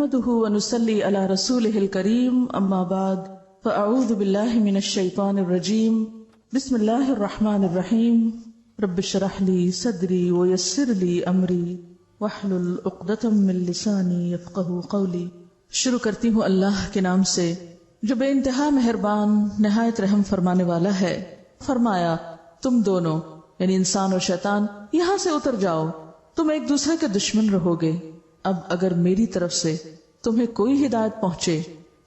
نحمده ونصلي على رسوله الكريم اما بعد فاعوذ بالله من الشيطان الرجيم بسم الله الرحمن الرحيم رب اشرح لي صدري ويسر لي امري واحلل عقدة من لساني يفقهوا قولي. شروع کرتی ہوں اللہ کے نام سے جو بے انتہا مہربان نہایت رحم فرمانے والا ہے. فرمایا تم دونوں یعنی انسان اور شیطان یہاں سے اتر جاؤ، تم ایک دوسرے کے دشمن رہو گے. اب اگر میری طرف سے تمہیں کوئی ہدایت پہنچے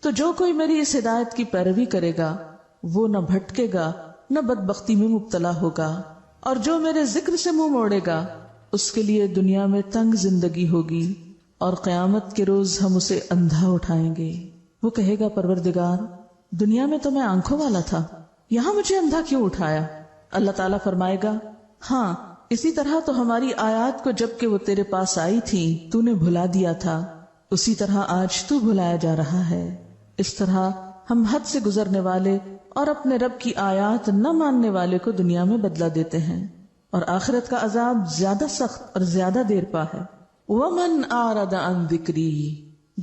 تو جو کوئی میری اس ہدایت کی پیروی کرے گا وہ نہ بھٹکے گا نہ بدبختی میں مبتلا ہوگا، اور جو میرے ذکر سے منہ موڑے گا اس کے لیے دنیا میں تنگ زندگی ہوگی اور قیامت کے روز ہم اسے اندھا اٹھائیں گے. وہ کہے گا پروردگار دنیا میں تو میں آنکھوں والا تھا، یہاں مجھے اندھا کیوں اٹھایا؟ اللہ تعالیٰ فرمائے گا ہاں اسی طرح تو ہماری آیات کو جب کہ وہ تیرے پاس آئی تھی تو نے بھلا دیا تھا، اسی طرح آج تو بھلایا جا رہا ہے. اس طرح ہم حد سے گزرنے والے اور اپنے رب کی آیات نہ ماننے والے کو دنیا میں بدلہ دیتے ہیں، اور آخرت کا عذاب زیادہ سخت اور زیادہ دیر پا ہے. وَمَنْ أَعْرَضَ عَنْ ذِكْرِي،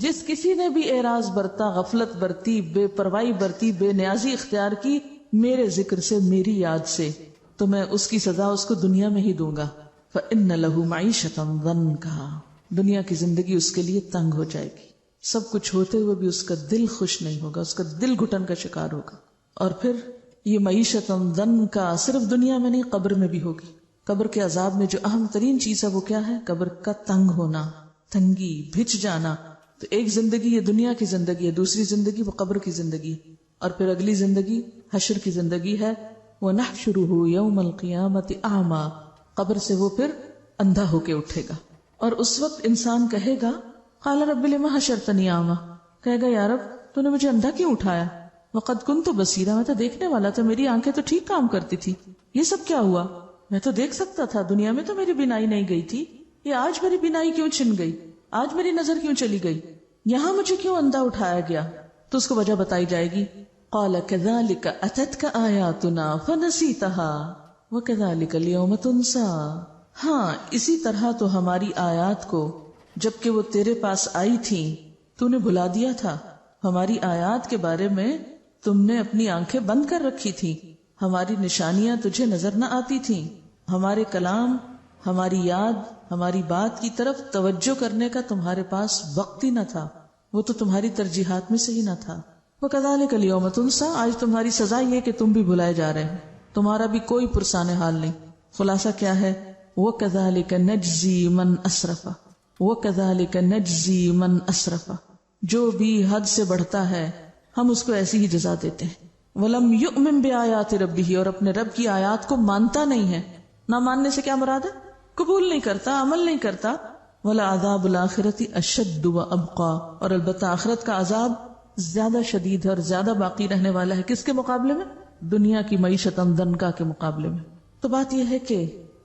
جس کسی نے بھی اعراض برتا، غفلت برتی، بے پرواہی برتی، بے نیازی اختیار کی میرے ذکر سے، میری یاد سے، تو میں اس کی سزا اس کو دنیا میں ہی دوں گا. فَإِنَّ لَهُ مَعِيشَةً ضَنْكَا، دنیا کی زندگی اس کے لیے تنگ ہو جائے گی، سب کچھ ہوتے ہوئے بھی اس کا دل خوش نہیں ہوگا، اس کا دل گھٹن کا شکار ہوگا. اور پھر یہ معیشتاً ضنکا صرف دنیا میں نہیں قبر میں بھی ہوگی. قبر کے عذاب میں جو اہم ترین چیز ہے وہ کیا ہے؟ قبر کا تنگ ہونا، تنگی، بھچ جانا. تو ایک زندگی یہ دنیا کی زندگی ہے، دوسری زندگی وہ قبر کی زندگی، اور پھر اگلی زندگی حشر کی زندگی ہے. وَنَحْشُرُهُ يَوْمَ الْقِيَامَةِ أَعْمَى، قبر سے وہ پھر اندھا ہو کے اٹھے گا، اور اس وقت انسان کہے گا قال رب لم حشرتنی اعمی، کہے گا یا رب تو نے مجھے اندھا کیوں اٹھایا؟ وقد كنت بصیرا، میں تو دیکھنے والا تھا، میری آنکھیں تو ٹھیک کام کرتی تھی، یہ سب کیا ہوا؟ میں تو دیکھ سکتا تھا، دنیا میں تو میری بینائی نہیں گئی تھی، یہ آج میری بینائی کیوں چھن گئی؟ آج میری نظر کیوں چلی گئی؟ یہاں مجھے کیوں اندھا اٹھایا گیا؟ تو اس کو وجہ بتائی جائے گی. قال كذلك اتتك آیاتنا فنسیتها وكذلك اليوم تنسى، ہاں اسی طرح تو ہماری آیات کو جب کہ وہ تیرے پاس آئی تھی تو نے بھلا دیا تھا. ہماری آیات کے بارے میں تم نے اپنی آنکھیں بند کر رکھی تھی، ہماری نشانیاں تجھے نظر نہ آتی تھیں، ہمارے کلام، ہماری یاد، ہماری بات کی طرف توجہ کرنے کا تمہارے پاس وقت ہی نہ تھا، وہ تو تمہاری ترجیحات میں سے ہی نہ تھا. وَكَذَلِكَ الْيَوْمَ تُنْسَى، آج تمہاری سزا یہ کہ تم بھی بھلائے جا رہے ہیں، تمہارا بھی کوئی پرسان حال نہیں. خلاصہ کیا ہے؟ وَكَذَلِكَ نَجْزِي مَنْ أَسْرَفَ وَكَذَلِكَ نَجْزِي مَنْ أَسْرَفَ، جو بھی حد سے بڑھتا ہے ہم اس کو ایسی ہی جزا دیتے ہیں. وَلَمْ يُؤْمِن بِآيَاتِ رَبِّهِ، اور اپنے رب کی آیات کو مانتا نہیں ہے. نہ ماننے سے کیا مراد ہے؟ قبول نہیں کرتا، عمل نہیں کرتا. وَلَعَذَابُ الْآخِرَةِ أَشَدُّ وَأَبْقَى، اور البتہ آخرت کا عذاب زیادہ شدید ہے اور زیادہ باقی رہنے والا ہے. کس کے مقابلے میں؟ دنیا کی معیشت ضنکا کے مقابلے میں. تو بات یہ ہے کہ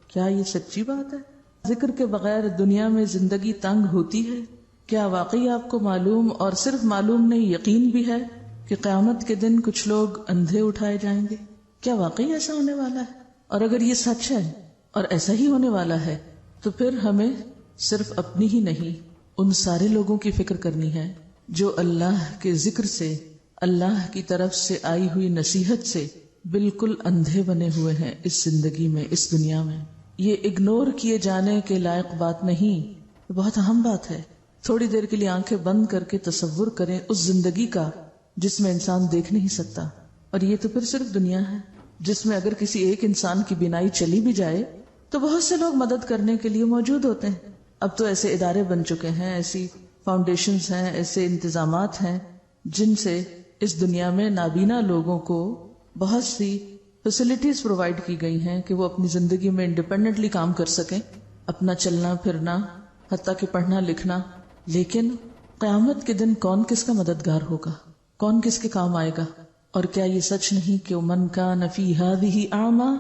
کیا یہ سچی بات ہے؟ ذکر کے بغیر دنیا میں زندگی تنگ ہوتی ہے؟ کیا واقعی آپ کو معلوم، اور صرف معلوم نہیں یقین بھی ہے کہ قیامت کے دن کچھ لوگ اندھے اٹھائے جائیں گے؟ کیا واقعی ایسا ہونے والا ہے؟ اور اگر یہ سچ ہے اور ایسا ہی ہونے والا ہے تو پھر ہمیں صرف اپنی ہی نہیں ان سارے لوگوں کی فکر کرنی ہے جو اللہ کے ذکر سے، اللہ کی طرف سے آئی ہوئی نصیحت سے بالکل اندھے بنے ہوئے ہیں اس زندگی میں، اس دنیا میں. یہ اگنور کیے جانے کے لائق بات نہیں، یہ بہت اہم بات ہے. تھوڑی دیر کے لیے آنکھیں بند کر کے تصور کریں اس زندگی کا جس میں انسان دیکھ نہیں سکتا، اور یہ تو پھر صرف دنیا ہے جس میں اگر کسی ایک انسان کی بینائی چلی بھی جائے تو بہت سے لوگ مدد کرنے کے لیے موجود ہوتے ہیں. اب تو ایسے ادارے بن چکے ہیں، ایسی فاؤنڈیشنز ہیں، ایسے انتظامات ہیں جن سے اس دنیا میں نابینا لوگوں کو بہت سی فیسلٹیز پرووائڈ کی گئی ہیں کہ وہ اپنی زندگی میں انڈیپینڈنٹلی کام کر سکیں، اپنا چلنا پھرنا، حتیٰ کہ پڑھنا لکھنا. لیکن قیامت کے دن کون کس کا مددگار ہوگا؟ کون کس کے کام آئے گا؟ اور کیا یہ سچ نہیں کہ من کان فی ہذہ اعمی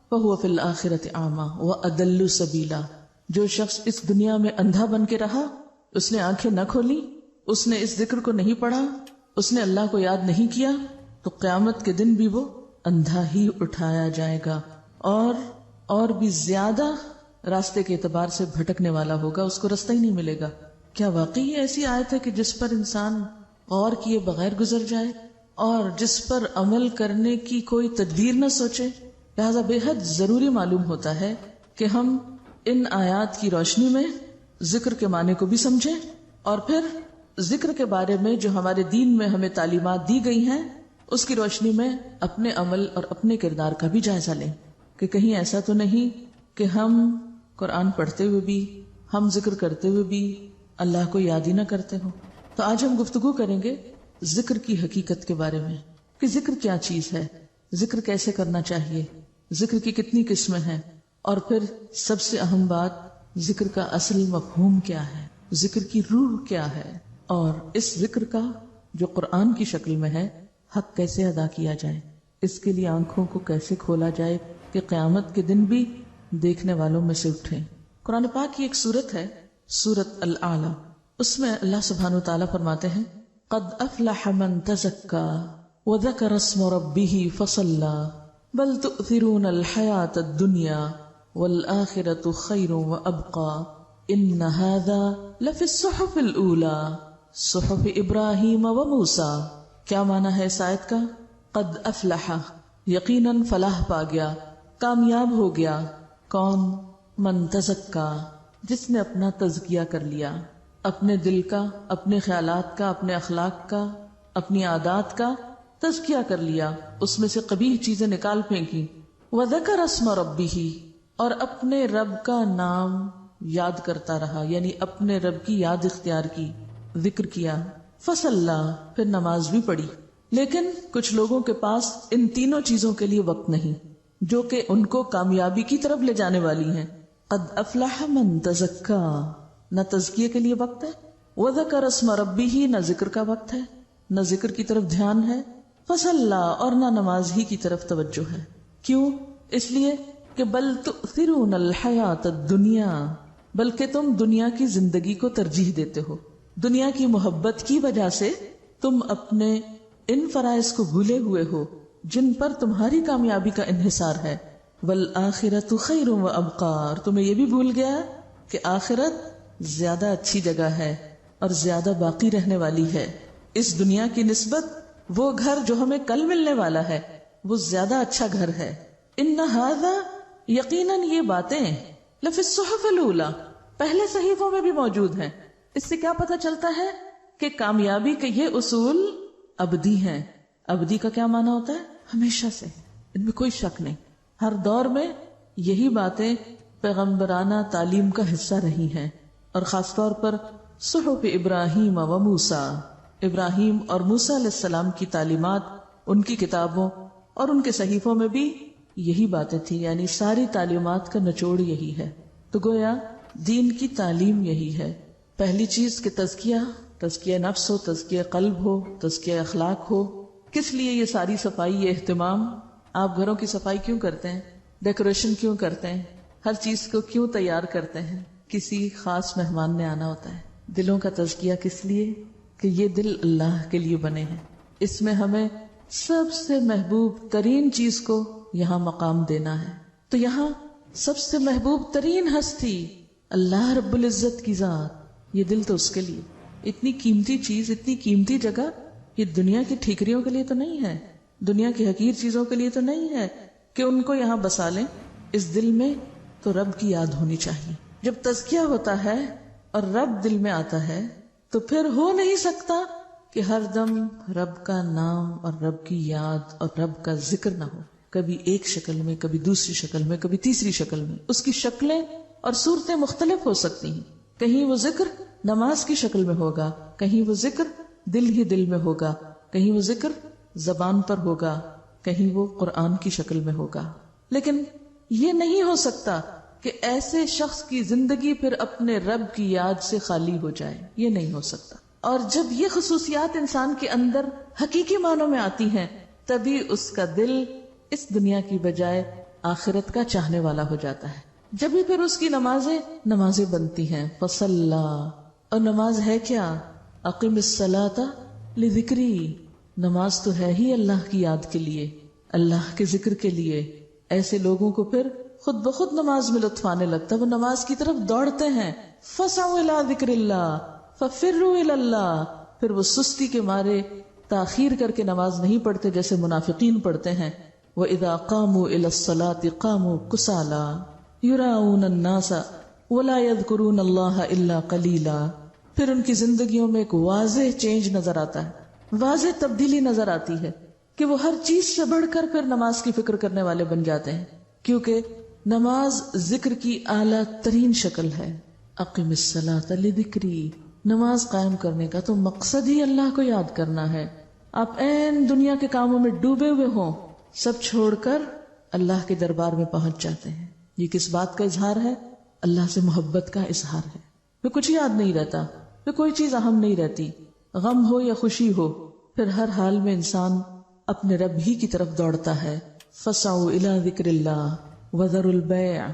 فہو فی الآخرۃ اعمی واضل سبیلا، جو شخص اس دنیا میں اندھا بن کے رہا، اس نے آنکھیں نہ کھولی، اس نے اس ذکر کو نہیں پڑھا، اس نے اللہ کو یاد نہیں کیا، تو قیامت کے دن بھی وہ اندھا ہی اٹھایا جائے گا، اور بھی زیادہ راستے کے اعتبار سے بھٹکنے والا ہوگا، اس کو راستہ ہی نہیں ملے گا. کیا واقعی یہ ایسی آیت ہے کہ جس پر انسان غور کیے بغیر گزر جائے اور جس پر عمل کرنے کی کوئی تدبیر نہ سوچے؟ لہذا بے حد ضروری معلوم ہوتا ہے کہ ہم ان آیات کی روشنی میں ذکر کے معنی کو بھی سمجھیں اور پھر ذکر کے بارے میں جو ہمارے دین میں ہمیں تعلیمات دی گئی ہیں اس کی روشنی میں اپنے عمل اور اپنے کردار کا بھی جائزہ لیں کہ کہیں ایسا تو نہیں کہ ہم قرآن پڑھتے ہوئے بھی، ہم ذکر کرتے ہوئے بھی اللہ کو یاد ہی نہ کرتے ہوں۔ تو آج ہم گفتگو کریں گے ذکر کی حقیقت کے بارے میں کہ ذکر کیا چیز ہے، ذکر کیسے کرنا چاہیے، ذکر کی کتنی قسمیں ہیں، اور پھر سب سے اہم بات ذکر کا اصل مفہوم کیا ہے، ذکر کی روح کیا ہے، اور اس ذکر کا جو قرآن کی شکل میں ہے حق کیسے ادا کیا جائے، اس کے لیے آنکھوں کو کیسے کھولا جائے کہ قیامت کے دن بھی دیکھنے والوں میں سے اٹھیں۔ قرآن پاک کی ایک سورت ہے سورت الاعلی، اس میں اللہ سبحانہ وتعالیٰ فرماتے ہیں قد افلح من تزکا وذکر اسم ربہ فصلی بل تؤثرون الحیاۃ الدنیا والآخرۃ خیر وابقی ان ھذا لفی الصحف الاولی صحف ابراہیم وموسیٰ۔ کیا معنی ہے اس آیت کا؟ قد افلح، یقیناً فلاح پا گیا، کامیاب ہو گیا، کون؟ من تزکا، جس نے اپنا تزکیہ کر لیا، اپنے دل کا، اپنے خیالات کا، اپنے اخلاق کا، اپنی عادات کا تزکیہ کر لیا، اس میں سے قبیح چیزیں نکال پھینکی۔ وذکر اسم ربہ، اور اپنے رب کا نام یاد کرتا رہا، یعنی اپنے رب کی یاد اختیار کی، ذکر کیا۔ فصلی، پھر نماز بھی پڑھی۔ لیکن کچھ لوگوں کے پاس ان تینوں چیزوں کے لیے وقت نہیں جو کہ ان کو کامیابی کی طرف لے جانے والی ہیں۔ قد افلح من تزکا، نہ تزکیے کے لیے وقت ہے، وذکر اسم ربہ، نہ ذکر کا وقت ہے، نہ ذکر کی طرف دھیان ہے، فصلی، اور نہ نماز ہی کی طرف توجہ ہے۔ کیوں؟ اس لیے کہ بل تؤثرون الحیاۃ الدنیا، بلکہ تم دنیا کی زندگی کو ترجیح دیتے ہو، دنیا کی محبت کی وجہ سے تم اپنے ان فرائض کو بھولے ہوئے ہو جن پر تمہاری کامیابی کا انحصار ہے۔ والآخرۃ خیر وابقی، اور تمہیں یہ بھی بھول گیا کہ آخرت زیادہ اچھی جگہ ہے اور زیادہ باقی رہنے والی ہے، اس دنیا کی نسبت وہ گھر جو ہمیں کل ملنے والا ہے وہ زیادہ اچھا گھر ہے۔ ان ھذا، یقیناً یہ باتیں لفی الصحف الاولی، پہلے صحیفوں میں بھی موجود ہیں۔ اس سے کیا پتہ چلتا ہے کہ کامیابی کے یہ اصول ابدی ہیں۔ ابدی کا کیا معنی ہوتا ہے؟ ہمیشہ سے، ان میں کوئی شک نہیں۔ ہر دور میں یہی باتیں پیغمبرانہ تعلیم کا حصہ رہی ہیں، اور خاص طور پر صحف ابراہیم و موسیٰ، ابراہیم اور موسیٰ علیہ السلام کی تعلیمات، ان کی کتابوں اور ان کے صحیفوں میں بھی یہی باتیں تھیں، یعنی ساری تعلیمات کا نچوڑ یہی ہے۔ تو گویا دین کی تعلیم یہی ہے۔ پہلی چیز کہ تزکیہ نفس ہو، تزکیہ قلب ہو، تزکیہ اخلاق ہو۔ کس لیے یہ ساری صفائی، یہ اہتمام؟ آپ گھروں کی صفائی کیوں کرتے ہیں؟ ڈیکوریشن کیوں کرتے ہیں؟ ہر چیز کو کیوں تیار کرتے ہیں؟ کسی خاص مہمان نے آنا ہوتا ہے۔ دلوں کا تزکیہ کس لیے؟ کہ یہ دل اللہ کے لیے بنے ہیں، اس میں ہمیں سب سے محبوب ترین چیز کو یہاں مقام دینا ہے۔ تو یہاں سب سے محبوب ترین ہستی اللہ رب العزت کی ذات، یہ دل تو اس کے لیے۔ اتنی قیمتی چیز، اتنی قیمتی جگہ، یہ دنیا کی ٹھیکریوں کے لیے تو نہیں ہے، دنیا کی حقیر چیزوں کے لیے تو نہیں ہے کہ ان کو یہاں بسا لیں۔ اس دل میں تو رب کی یاد ہونی چاہیے۔ جب تزکیہ ہوتا ہے اور رب دل میں آتا ہے تو پھر ہو نہیں سکتا کہ ہر دم رب کا نام اور رب کی یاد اور رب کا ذکر نہ ہو، کبھی ایک شکل میں، کبھی دوسری شکل میں، کبھی تیسری شکل میں۔ اس کی شکلیں اور صورتیں مختلف ہو سکتی ہیں، کہیں وہ ذکر نماز کی شکل میں ہوگا، کہیں وہ ذکر دل ہی دل میں ہوگا، کہیں وہ ذکر زبان پر ہوگا، کہیں وہ قرآن کی شکل میں ہوگا۔ لیکن یہ نہیں ہو سکتا کہ ایسے شخص کی زندگی پھر اپنے رب کی یاد سے خالی ہو جائے، یہ نہیں ہو سکتا۔ اور جب یہ خصوصیات انسان کے اندر حقیقی معنوں میں آتی ہیں تبھی اس کا دل اس دنیا کی بجائے آخرت کا چاہنے والا ہو جاتا ہے۔ جب بھی پھر اس کی نمازیں بنتی ہیں۔ فصلی، اور نماز ہے کیا؟ اقم الصلاۃ لذکری، نماز تو ہے ہی اللہ کی یاد کے لیے، اللہ کے ذکر کے لیے۔ ایسے لوگوں کو پھر خود بخود نماز میں لطف آنے لگتا ہے، وہ نماز کی طرف دوڑتے ہیں۔ فسعوا الی ذکر اللہ، ففروا الی اللہ، پھر وہ سستی کے مارے تاخیر کر کے نماز نہیں پڑھتے جیسے منافقین پڑھتے ہیں. وَإِذَا قَامُوا إِلَى الصَّلَاةِ قَامُوا كُسَالَىٰ يُرَاءُونَ النَّاسَ وَلَا يَذْكُرُونَ اللَّهَ إِلَّا قَلِيلًا. پھر ان کی زندگیوں میں ایک واضح چینج نظر آتا ہے، واضح تبدیلی نظر آتی ہے کہ وہ ہر چیز سے بڑھ کر پھر نماز کی فکر کرنے والے بن جاتے ہیں، کیونکہ نماز ذکر کی اعلیٰ ترین شکل ہے. اقم الصلاۃ لذکری، نماز قائم کرنے کا تو مقصد ہی اللہ کو یاد کرنا ہے. آپ این دنیا کے کاموں میں ڈوبے ہوئے ہوں، سب چھوڑ کر اللہ کے دربار میں پہنچ جاتے ہیں. یہ کس بات کا اظہار ہے؟ اللہ سے محبت کا اظہار ہے. پھر کچھ یاد نہیں رہتا، پھر کوئی چیز اہم نہیں رہتی، غم ہو یا خوشی ہو، پھر ہر حال میں انسان اپنے رب ہی کی طرف دوڑتا ہے. فسعوا الی ذکر اللہ وذروا البیع،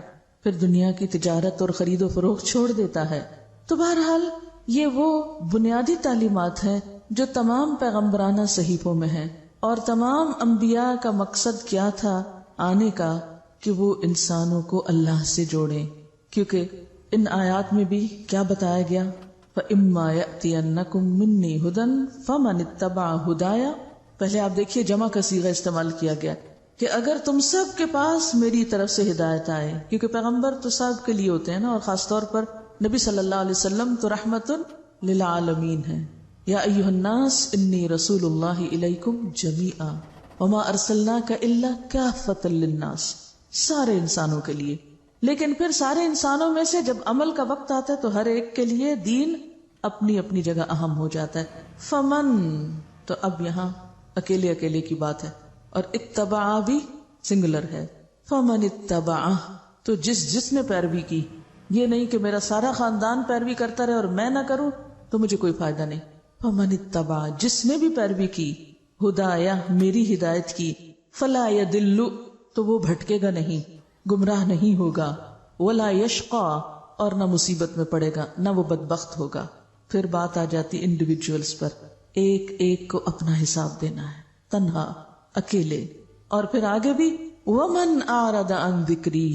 پھر دنیا کی تجارت اور خرید و فروخت چھوڑ دیتا ہے. تو بہرحال یہ وہ بنیادی تعلیمات ہیں جو تمام پیغمبرانہ صحیفوں میں ہیں، اور تمام انبیاء کا مقصد کیا تھا آنے کا، کہ وہ انسانوں کو اللہ سے جوڑیں. کیونکہ ان آیات میں بھی کیا بتایا گیا؟ فَإِمَّا يَأْتِيَنَّكُم مِّنِّي هُدًى فَمَنِ اتَّبَعَ هُدَايَ. پہلے آپ دیکھیے جمع کا صیغہ استعمال کیا گیا کہ اگر تم سب کے پاس میری طرف سے ہدایت آئے، کیونکہ پیغمبر تو سب کے لیے ہوتے ہیں نا، اور خاص طور پر نبی صلی اللہ علیہ وسلم تو رحمت للعالمین ہے. یا ایھا الناس انی رسول اللہ الیکم جمیعا وما ارسلناک الا کافۃ للناس، سارے انسانوں کے لیے. لیکن پھر سارے انسانوں میں سے جب عمل کا وقت آتا ہے تو ہر ایک کے لیے دین اپنی اپنی جگہ اہم ہو جاتا ہے. فمن، تو اب یہاں اکیلے اکیلے کی بات ہے، اور اتبع بھی سنگولر ہے. فمن اتبع، تو جس نے پیروی کی، یہ نہیں کہ میرا سارا خاندان پیروی کرتا رہے اور میں نہ کروں تو مجھے کوئی فائدہ نہیں. فمن اتبع، جس نے بھی پیروی کی، ہدایا، میری ہدایت کی، فلا یضل، تو وہ بھٹکے گا نہیں، گمراہ نہیں ہوگا، ولا یشقا، اور نہ مصیبت میں پڑے گا، نہ وہ بدبخت ہوگا. پھر بات آ جاتی انڈیویجولز پر، ایک ایک کو اپنا حساب دینا ہے، تنہا، اکیلے. اور پھر آگے بھی ومن اعرض عن ذکری،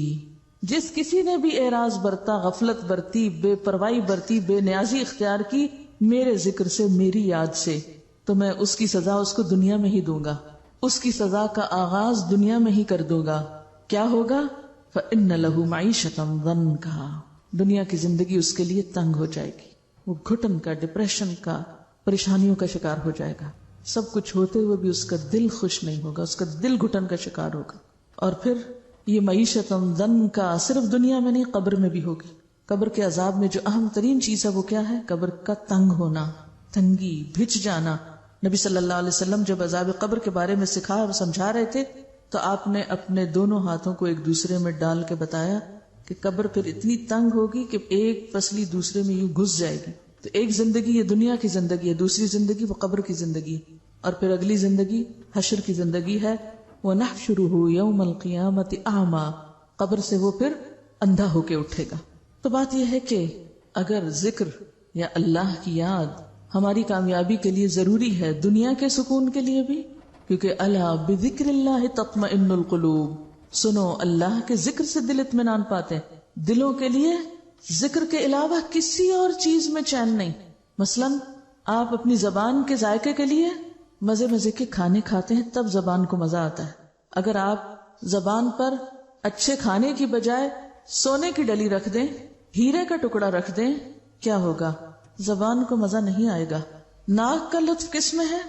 جس کسی نے بھی اعراض برتا، غفلت برتی، بے پرواہی برتی، بے نیازی اختیار کی میرے ذکر سے، میری یاد سے، تو میں اس کی سزا اس کو دنیا میں ہی دوں گا، اس کی سزا کا آغاز دنیا میں ہی کر دوں گا. کیا ہوگا؟ فإن له معیشۃ ضنکا، دنیا کی زندگی اس کے لیے تنگ ہو جائے گی، وہ گھٹن کا، ڈپریشن کا، پریشانیوں کا شکار ہو جائے گا. سب کچھ ہوتے ہوئے بھی اس کا دل خوش نہیں ہوگا، اس کا دل گھٹن کا شکار ہوگا. اور پھر یہ معیشت ضنکا صرف دنیا میں نہیں، قبر میں بھی ہوگی. قبر کے عذاب میں جو اہم ترین چیز ہے وہ کیا ہے؟ قبر کا تنگ ہونا، تنگی، بھچ جانا. نبی صلی اللہ علیہ وسلم جب عذاب قبر کے بارے میں سکھا اور سمجھا رہے تھے تو آپ نے اپنے دونوں ہاتھوں کو ایک دوسرے میں ڈال کے بتایا کہ قبر پھر اتنی تنگ ہوگی کہ ایک پسلی دوسرے میں یوں گھس جائے گی. تو ایک زندگی یہ دنیا کی زندگی ہے، دوسری زندگی وہ قبر کی زندگی، اور پھر اگلی زندگی حشر کی زندگی ہے. وَنَحْشُرُهُ يَوْمَ الْقِيَامَةِ أَعْمَى، قبر سے وہ پھر اندھا ہو کے اٹھے گا. تو بات یہ ہے کہ اگر ذکر یا اللہ کی یاد ہماری کامیابی کے لیے ضروری ہے، دنیا کے سکون کے لیے بھی، کیونکہ الا بذکر اللہ تطمئن القلوب، سنو اللہ کے ذکر سے دل اطمینان پاتے ہیں. دلوں کے لیے ذکر کے علاوہ کسی اور چیز میں چین نہیں. مثلا آپ اپنی زبان کے ذائقے کے لیے مزے مزے کے کھانے کھاتے ہیں، تب زبان کو مزہ آتا ہے. اگر آپ زبان پر اچھے کھانے کی بجائے سونے کی ڈلی رکھ دیں، ہیرے کا ٹکڑا رکھ دیں، کیا ہوگا؟ زبان کو مزہ نہیں آئے گا. ناک کا لطف کس میں ہے؟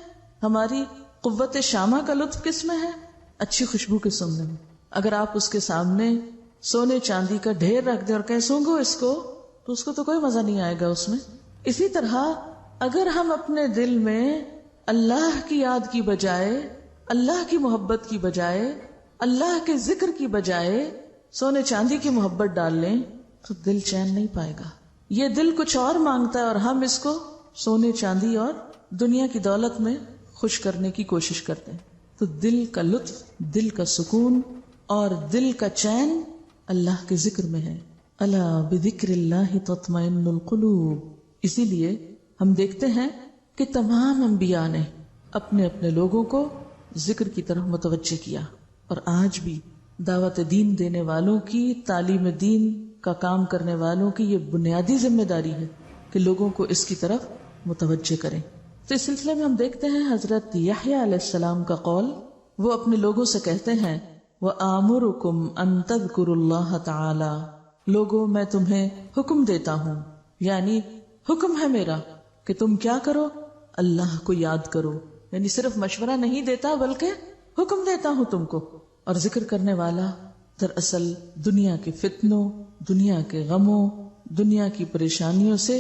ہماری قوت شامہ کا لطف کس میں ہے؟ اچھی خوشبو کے سونگنے میں. اگر آپ اس کے سامنے سونے چاندی کا ڈھیر رکھ دیں اور کہیں سونگو اس کو، تو اس کو تو کوئی مزہ نہیں آئے گا اس میں. اسی طرح اگر ہم اپنے دل میں اللہ کی یاد کی بجائے، اللہ کی محبت کی بجائے، اللہ کے ذکر کی بجائے سونے چاندی کی محبت ڈال لیں تو دل چین نہیں پائے گا. یہ دل کچھ اور مانگتا ہے اور ہم اس کو سونے چاندی اور دنیا کی دولت میں خوش کرنے کی کوشش کرتے ہیں. تو دل کا لطف، دل کا سکون اور دل کا چین اللہ کے ذکر میں ہے. الا بذکر اللہ تطمئن القلوب. اسی لیے ہم دیکھتے ہیں کہ تمام انبیاء نے اپنے اپنے لوگوں کو ذکر کی طرف متوجہ کیا، اور آج بھی دعوت دین دینے والوں کی، تعلیم دین کا کام کرنے والوں کی یہ بنیادی ذمہ داری ہے کہ لوگوں کو اس کی طرف متوجہ کریں. تو اس سلسلے میں ہم دیکھتے ہیں حضرت یحییٰ علیہ السلام کا قول. وہ اپنے لوگوں سے کہتے ہیں وَآمُرُكُمْ أَن تَذْكُرُوا اللَّهَ تَعَالَى، لوگوں میں تمہیں حکم دیتا ہوں، یعنی حکم ہے میرا کہ تم کیا کرو، اللہ کو یاد کرو. یعنی صرف مشورہ نہیں دیتا بلکہ حکم دیتا ہوں تم کو. اور ذکر کرنے والا دراصل دنیا کے فتنوں، دنیا کے غموں، دنیا کی پریشانیوں سے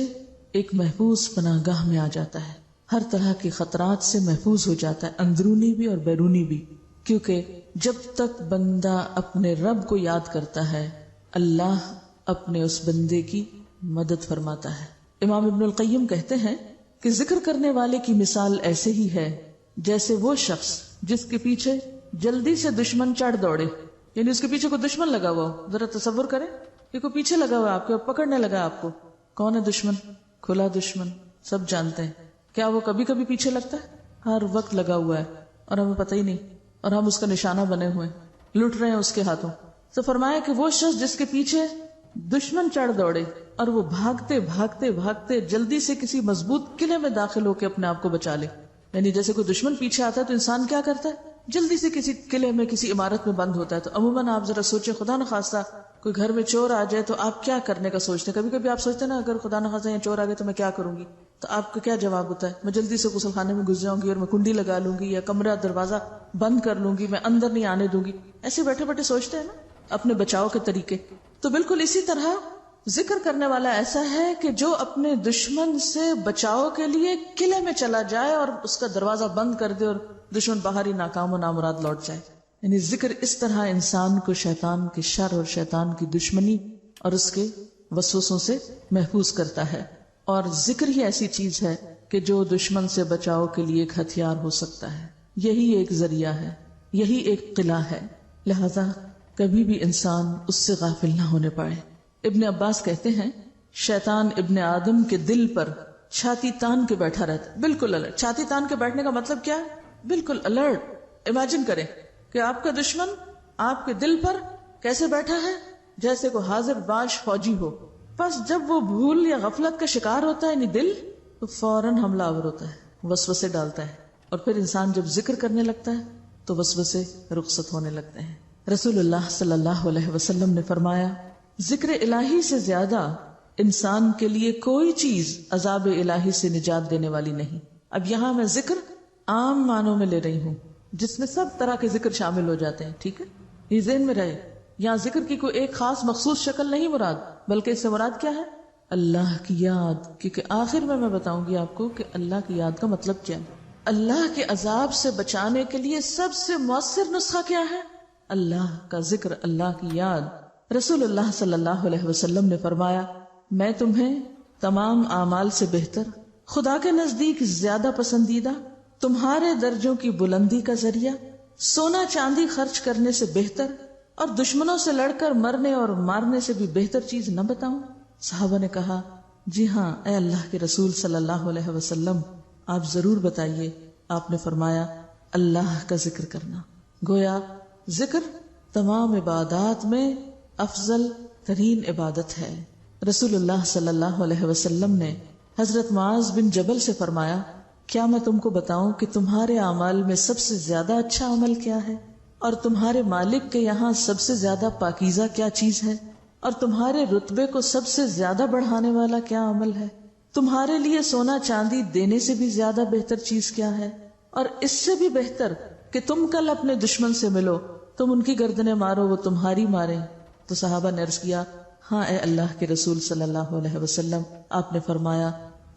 ایک محفوظ پناہ گاہ میں آ جاتا ہے، ہر طرح کے خطرات سے محفوظ ہو جاتا ہے، اندرونی بھی اور بیرونی بھی. کیونکہ جب تک بندہ اپنے رب کو یاد کرتا ہے، اللہ اپنے اس بندے کی مدد فرماتا ہے. امام ابن القیم کہتے ہیں کہ ذکر کرنے والے کی مثال ایسے ہی ہے جیسے وہ شخص جس کے پیچھے جلدی سے دشمن چڑھ دوڑے. یعنی اس کے پیچھے کوئی دشمن لگا ہوا ہو، ذرا تصور کریں کہ کوئی پیچھے لگا ہوا آپ کے، پکڑنے لگا آپ کو. کون ہے دشمن؟ کھلا دشمن، سب جانتے ہیں. کیا وہ کبھی کبھی پیچھے لگتا ہے؟ ہر وقت لگا ہوا ہے اور ہمیں پتہ ہی نہیں، اور ہم اس کا نشانہ بنے ہوئے لٹ رہے ہیں اس کے ہاتھوں. تو فرمایا کہ وہ شخص جس کے پیچھے دشمن چڑھ دوڑے اور وہ بھاگتے بھاگتے بھاگتے جلدی سے کسی مضبوط قلعے میں داخل ہو کے اپنے آپ کو بچا لے. یعنی جیسے کوئی دشمن پیچھے آتا ہے تو انسان کیا کرتا ہے؟ جلدی سے کسی قلعے میں، کسی عمارت میں بند ہوتا ہے. تو عموماً آپ ذرا سوچیں، خدا نخواستہ کوئی گھر میں چور آ جائے تو آپ کیا کرنے کا سوچتے ہیں؟ کبھی کبھی آپ سوچتے ہیں نا اگر خدا نخواستہ یہ چور آ گئے تو میں کیا کروں گی؟ تو آپ کا کیا جواب ہوتا ہے؟ میں جلدی سے غسل خانے میں گھس جاؤں گی اور میں کنڈی لگا لوں گی، یا کمرہ دروازہ بند کر لوں گی، میں اندر نہیں آنے دوں گی. ایسے بیٹھے بیٹھے سوچتے ہیں نا اپنے بچاؤ کے طریقے. تو بالکل اسی طرح ذکر کرنے والا ایسا ہے کہ جو اپنے دشمن سے بچاؤ کے لیے قلعے میں چلا جائے اور اس کا دروازہ بند کر دے اور دشمن باہر ہی ناکام و نامراد لوٹ جائے. یعنی ذکر اس طرح انسان کو شیطان کے شر اور شیطان کی دشمنی اور اس کے وسوسوں سے محفوظ کرتا ہے. اور ذکر ہی ایسی چیز ہے کہ جو دشمن سے بچاؤ کے لیے ایک ہتھیار ہو سکتا ہے. یہی ایک ذریعہ ہے، یہی ایک قلعہ ہے. لہذا کبھی بھی انسان اس سے غافل نہ ہونے پائے. ابن عباس کہتے ہیں شیطان ابن آدم کے دل پر چھاتی تان کے بیٹھا رہتا ہے، بالکل الرٹ. چھاتی تان کے بیٹھنے کا مطلب کیا ہے؟ بالکل الرٹ. امیجن کریں کہ آپ کا دشمن آپ کے دل پر کیسے بیٹھا ہے، جیسے کوئی حاضر باش فوجی ہو. بس جب وہ بھول یا غفلت کا شکار ہوتا ہے یعنی دل، تو فوراً حملہ آور ہوتا ہے، وسوسے ڈالتا ہے. اور پھر انسان جب ذکر کرنے لگتا ہے تو وسوسے رخصت ہونے لگتے ہیں. رسول اللہ صلی اللہ علیہ وسلم نے فرمایا ذکر الہی سے زیادہ انسان کے لیے کوئی چیز عذاب الہی سے نجات دینے والی نہیں. اب یہاں میں ذکر عام معنوں میں لے رہی ہوں جس میں سب طرح کے ذکر شامل ہو جاتے ہیں، ٹھیک ہے؟ یہ ذہن میں رہے. یہاں ذکر کی کوئی ایک خاص مخصوص شکل نہیں مراد، بلکہ اس سے مراد کیا ہے؟ اللہ کی یاد. کیونکہ آخر میں بتاؤں گی آپ کو کہ اللہ کی یاد کا مطلب کیا ہے. اللہ کے عذاب سے بچانے کے لیے سب سے مؤثر نسخہ کیا ہے؟ اللہ کا ذکر، اللہ کی یاد. رسول اللہ صلی اللہ علیہ وسلم نے فرمایا میں تمہیں تمام اعمال سے بہتر، خدا کے نزدیک زیادہ پسندیدہ، تمہارے درجوں کی بلندی کا ذریعہ، سونا چاندی خرچ کرنے سے بہتر اور دشمنوں سے لڑ کر مرنے اور مارنے سے بھی بہتر چیز نہ بتاؤں؟ صحابہ نے کہا جی ہاں اے اللہ کے رسول صلی اللہ علیہ وسلم، آپ ضرور بتائیے. آپ نے فرمایا اللہ کا ذکر کرنا. گویا ذکر تمام عبادات میں افضل ترین عبادت ہے. رسول اللہ صلی اللہ علیہ وسلم نے حضرت معاذ بن جبل سے فرمایا کیا میں تم کو بتاؤں کہ تمہارے اعمال میں سب سے زیادہ اچھا عمل کیا ہے، اور تمہارے مالک کے یہاں سب سے زیادہ پاکیزہ کیا چیز ہے، اور تمہارے رتبے کو سب سے زیادہ بڑھانے والا کیا عمل ہے؟ تمہارے لیے سونا چاندی دینے سے بھی زیادہ بہتر چیز کیا ہے، اور اس سے بھی بہتر کہ تم کل اپنے دشمن سے ملو، تم ان کی گردنیں مارو وہ تمہاری ماریں. تو صحابہ نے عرض کیا ہاں اے اللہ کے رسول صلی اللہ علیہ وسلم. آپ نے فرمایا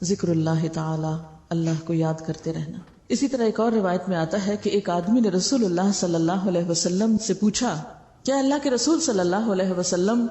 ذکر اللہ تعالی، اللہ کو یاد کرتے رہنا. اسی طرح ایک اور روایت میں آتا ہے کہ ایک آدمی نے رسول اللہ صلی اللہ علیہ وسلم سے پوچھا کیا اللہ کے رسول صلی اللہ علیہ وسلم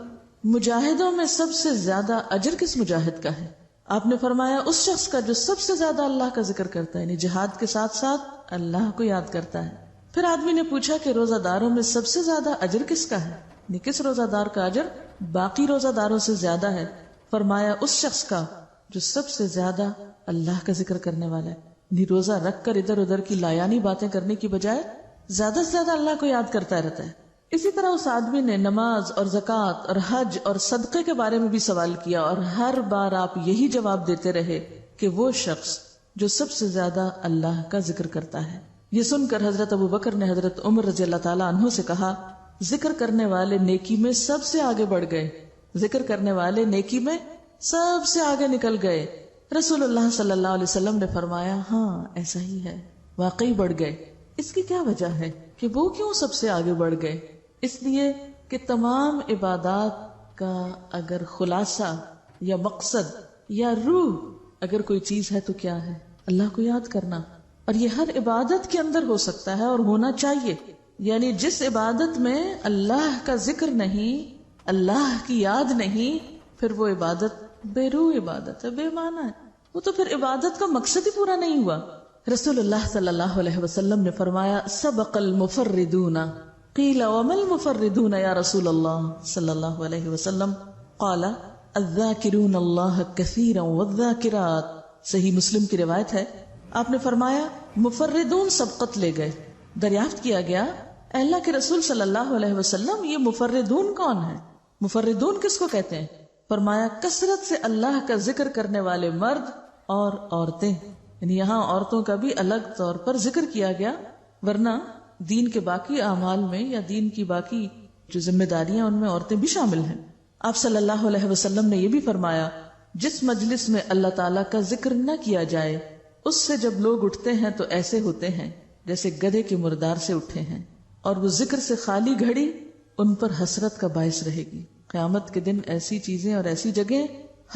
مجاہدوں میں سب سے زیادہ اجر کس مجاہد کا ہے؟ آپ نے فرمایا اس شخص کا جو سب سے زیادہ اللہ کا ذکر کرتا ہے، یعنی جہاد کے ساتھ ساتھ اللہ کو یاد کرتا ہے. پھر آدمی نے پوچھا کہ روزہ داروں میں سب سے زیادہ اجر کس کا ہے، یعنی کس روزہ دار کا اجر باقی روزہ داروں سے زیادہ ہے؟ فرمایا اس شخص کا جو سب سے زیادہ اللہ کا ذکر کرنے والا ہے، یعنی روزہ رکھ کر ادھر ادھر کی لایانی باتیں کرنے کی بجائے زیادہ سے زیادہ اللہ کو یاد کرتا رہتا ہے. اسی طرح اس آدمی نے نماز اور زکوٰۃ اور حج اور صدقے کے بارے میں بھی سوال کیا، اور ہر بار آپ یہی جواب دیتے رہے کہ وہ شخص جو سب سے زیادہ اللہ کا ذکر کرتا ہے۔ یہ سن کر حضرت ابوبکر نے حضرت عمر رضی اللہ تعالیٰ عنہ سے کہا، ذکر کرنے والے نیکی میں سب سے آگے بڑھ گئے، ذکر کرنے والے نیکی میں سب سے آگے نکل گئے۔ رسول اللہ صلی اللہ علیہ وسلم نے فرمایا، ہاں ایسا ہی ہے، واقعی بڑھ گئے۔ اس کی کیا وجہ ہے کہ وہ کیوں سب سے آگے بڑھ گئے؟ اس لیے کہ تمام عبادات کا اگر خلاصہ یا مقصد یا روح اگر کوئی چیز ہے تو کیا ہے؟ اللہ کو یاد کرنا، اور یہ ہر عبادت کے اندر ہو سکتا ہے اور ہونا چاہیے۔ یعنی جس عبادت میں اللہ کا ذکر نہیں، اللہ کی یاد نہیں، پھر وہ عبادت بے روح عبادت ہے، بے معنی ہے، وہ تو پھر عبادت کا مقصد ہی پورا نہیں ہوا۔ رسول اللہ صلی اللہ علیہ وسلم نے فرمایا، سبق المفردون، قیل وما المفردون یا رسول اللہ صلی اللہ علیہ وسلم، قال الذاکرون اللہ کثیرا والذاکرات۔ صحیح مسلم کی روایت ہے، آپ نے فرمایا مفردون سبقت لے گئے۔ دریافت کیا گیا، اے اللہ کے رسول صلی اللہ علیہ وسلم، یہ مفردون کون ہے؟ مفردون کس کو کہتے ہیں؟ فرمایا کثرت سے اللہ کا ذکر کرنے والے مرد اور عورتیں، یعنی یہاں عورتوں کا بھی الگ طور پر ذکر کیا گیا، ورنہ دین کے باقی اعمال میں یا دین کی باقی جو ذمہ داریاں ان میں عورتیں بھی شامل ہیں۔ آپ صلی اللہ علیہ وسلم نے یہ بھی فرمایا، جس مجلس میں اللہ تعالیٰ کا ذکر نہ کیا جائے اس سے جب لوگ اٹھتے ہیں تو ایسے ہوتے ہیں جیسے گدھے کے مردار سے اٹھے ہیں، اور وہ ذکر سے خالی گھڑی ان پر حسرت کا باعث رہے گی۔ قیامت کے دن ایسی چیزیں اور ایسی جگہیں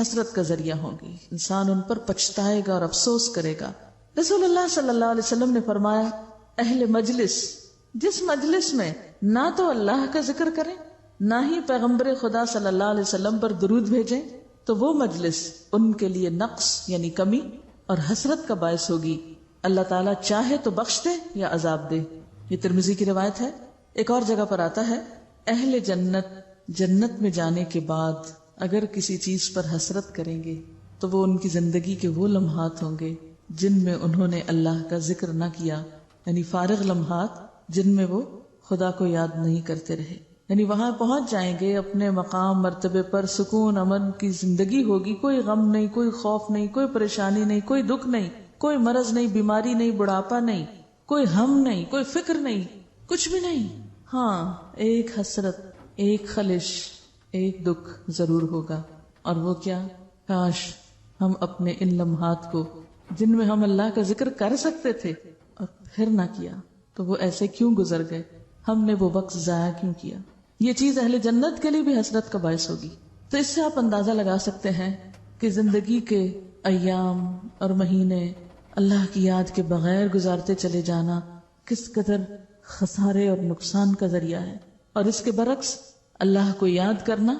حسرت کا ذریعہ ہوں گی، انسان ان پر پچھتائے گا اور افسوس کرے گا۔ رسول اللہ صلی اللہ علیہ وسلم نے فرمایا، اہل مجلس، جس مجلس میں نہ تو اللہ کا ذکر کریں نہ ہی پیغمبر خدا صلی اللہ علیہ وسلم پر درود بھیجیں، تو وہ مجلس ان کے لیے نقص یعنی کمی اور حسرت کا باعث ہوگی۔ اللہ تعالیٰ چاہے تو بخش دے یا عذاب دے۔ یہ ترمذی کی روایت ہے۔ ایک اور جگہ پر آتا ہے، اہل جنت جنت میں جانے کے بعد اگر کسی چیز پر حسرت کریں گے تو وہ ان کی زندگی کے وہ لمحات ہوں گے جن میں انہوں نے اللہ کا ذکر نہ کیا، یعنی فارغ لمحات جن میں وہ خدا کو یاد نہیں کرتے رہے۔ یعنی وہاں پہنچ جائیں گے اپنے مقام مرتبے پر، سکون امن کی زندگی ہوگی، کوئی غم نہیں، کوئی خوف نہیں، کوئی پریشانی نہیں، کوئی دکھ نہیں، کوئی مرض نہیں، بیماری نہیں، بڑھاپا نہیں، کوئی ہم نہیں، کوئی فکر نہیں، کچھ بھی نہیں۔ ہاں ایک حسرت، ایک خلش، ایک دکھ ضرور ہوگا، اور وہ کیا؟ کاش ہم اپنے ان لمحات کو جن میں ہم اللہ کا ذکر کر سکتے تھے اور پھر نہ کیا تو وہ ایسے کیوں گزر گئے، ہم نے وہ وقت ضائع کیوں کیا۔ یہ چیز اہل جنت کے لیے بھی حسرت کا باعث ہوگی۔ تو اس سے آپ اندازہ لگا سکتے ہیں کہ زندگی کے ایام اور مہینے اللہ کی یاد کے بغیر گزارتے چلے جانا کس قدر خسارے اور نقصان کا ذریعہ ہے، اور اس کے برعکس اللہ کو یاد کرنا،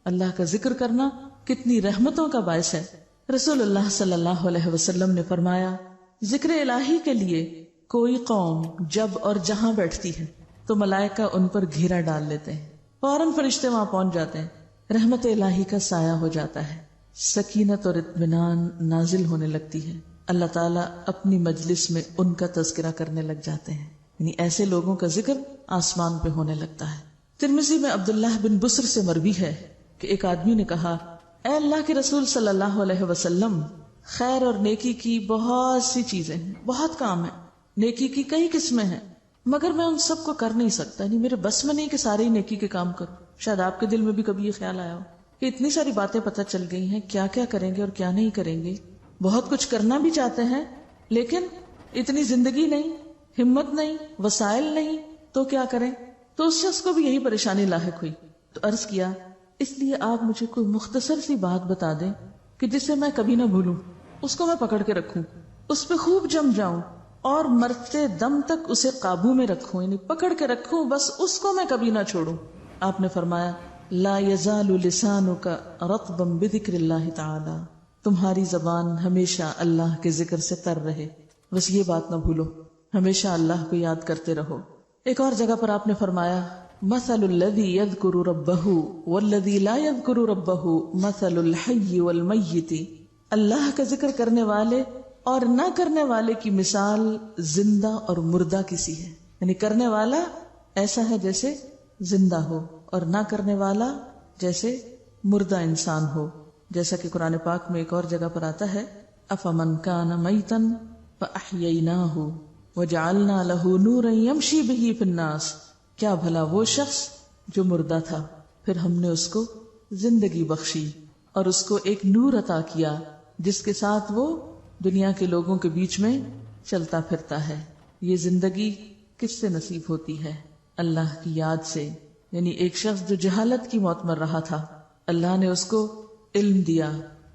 اللہ کا ذکر کرنا کتنی رحمتوں کا باعث ہے۔ رسول اللہ صلی اللہ علیہ وسلم نے فرمایا، ذکر الہی کے لیے کوئی قوم جب اور جہاں بیٹھتی ہے تو ملائکہ ان پر گھیرا ڈال لیتے ہیں، فوراً فرشتے وہاں پہنچ جاتے ہیں، رحمت الہی کا سایہ ہو جاتا ہے، سکینت اور اطمینان نازل ہونے لگتی ہے، اللہ تعالیٰ اپنی مجلس میں ان کا تذکرہ کرنے لگ جاتے ہیں، یعنی ایسے لوگوں کا ذکر آسمان پہ ہونے لگتا ہے۔ ترمذی میں عبداللہ بن بسر سے مروی ہے کہ ایک آدمی نے کہا، اے اللہ کے رسول صلی اللہ علیہ وسلم، خیر اور نیکی کی بہت سی چیزیں ہیں، بہت کام ہیں، نیکی کی کئی قسمیں ہیں، مگر میں ان سب کو کر نہیں سکتا، یعنی میرے بس میں نہیں کہ سارے ہی نیکی کے کام کروں۔ شاید آپ کے دل میں بھی کبھی یہ خیال آیا ہو کہ اتنی ساری باتیں پتہ چل گئی ہیں، کیا کیا کریں گے اور کیا نہیں کریں گے، بہت کچھ کرنا بھی چاہتے ہیں لیکن اتنی زندگی نہیں، ہمت نہیں، وسائل نہیں، تو کیا کریں؟ تو اس شخص کو بھی یہی پریشانی لاحق ہوئی، تو عرض کیا، اس لیے آپ مجھے کوئی مختصر سی بات بتا دیں کہ جسے میں کبھی نہ بھولوں، اس کو میں پکڑ کے رکھوں، اس پہ خوب جم جاؤں اور مرتے دم تک اسے قابو میں رکھوں، یعنی پکڑ کے رکھوں، بس اس کو میں کبھی نہ چھوڑوں۔ آپ نے فرمایا، لا یزال لسانک رطبا بذکر اللہ تعالی، تمہاری زبان ہمیشہ اللہ کے ذکر سے تر رہے، بس یہ بات نہ بھولو، ہمیشہ اللہ کو یاد کرتے رہو۔ ایک اور جگہ پر آپ نے فرمایا، مثل الذی یذکر ربہ والذی لا یذکر ربہ مثل الحی والمیت، اللہ کا ذکر کرنے والے اور نہ کرنے والے کی مثال زندہ اور مردہ کسی ہے، یعنی کرنے والا ایسا ہے جیسے زندہ ہو، اور نہ کرنے والا جیسے مردہ انسان ہو. جیسا کہ قرآن پاک میں ایک اور جگہ پر آتا ہے افمن کان میتا فاحییناہ وجعلنا لہ نورا یمشی بہ فی الناس، کیا بھلا وہ شخص جو مردہ تھا پھر ہم نے اس کو زندگی بخشی اور اس کو ایک نور عطا کیا جس کے ساتھ وہ دنیا کے لوگوں کے بیچ میں چلتا پھرتا ہے. یہ زندگی کس سے نصیب ہوتی ہے؟ اللہ کی یاد سے. یعنی ایک شخص جو جہالت کی موت مر رہا تھا، اللہ نے اس کو علم دیا،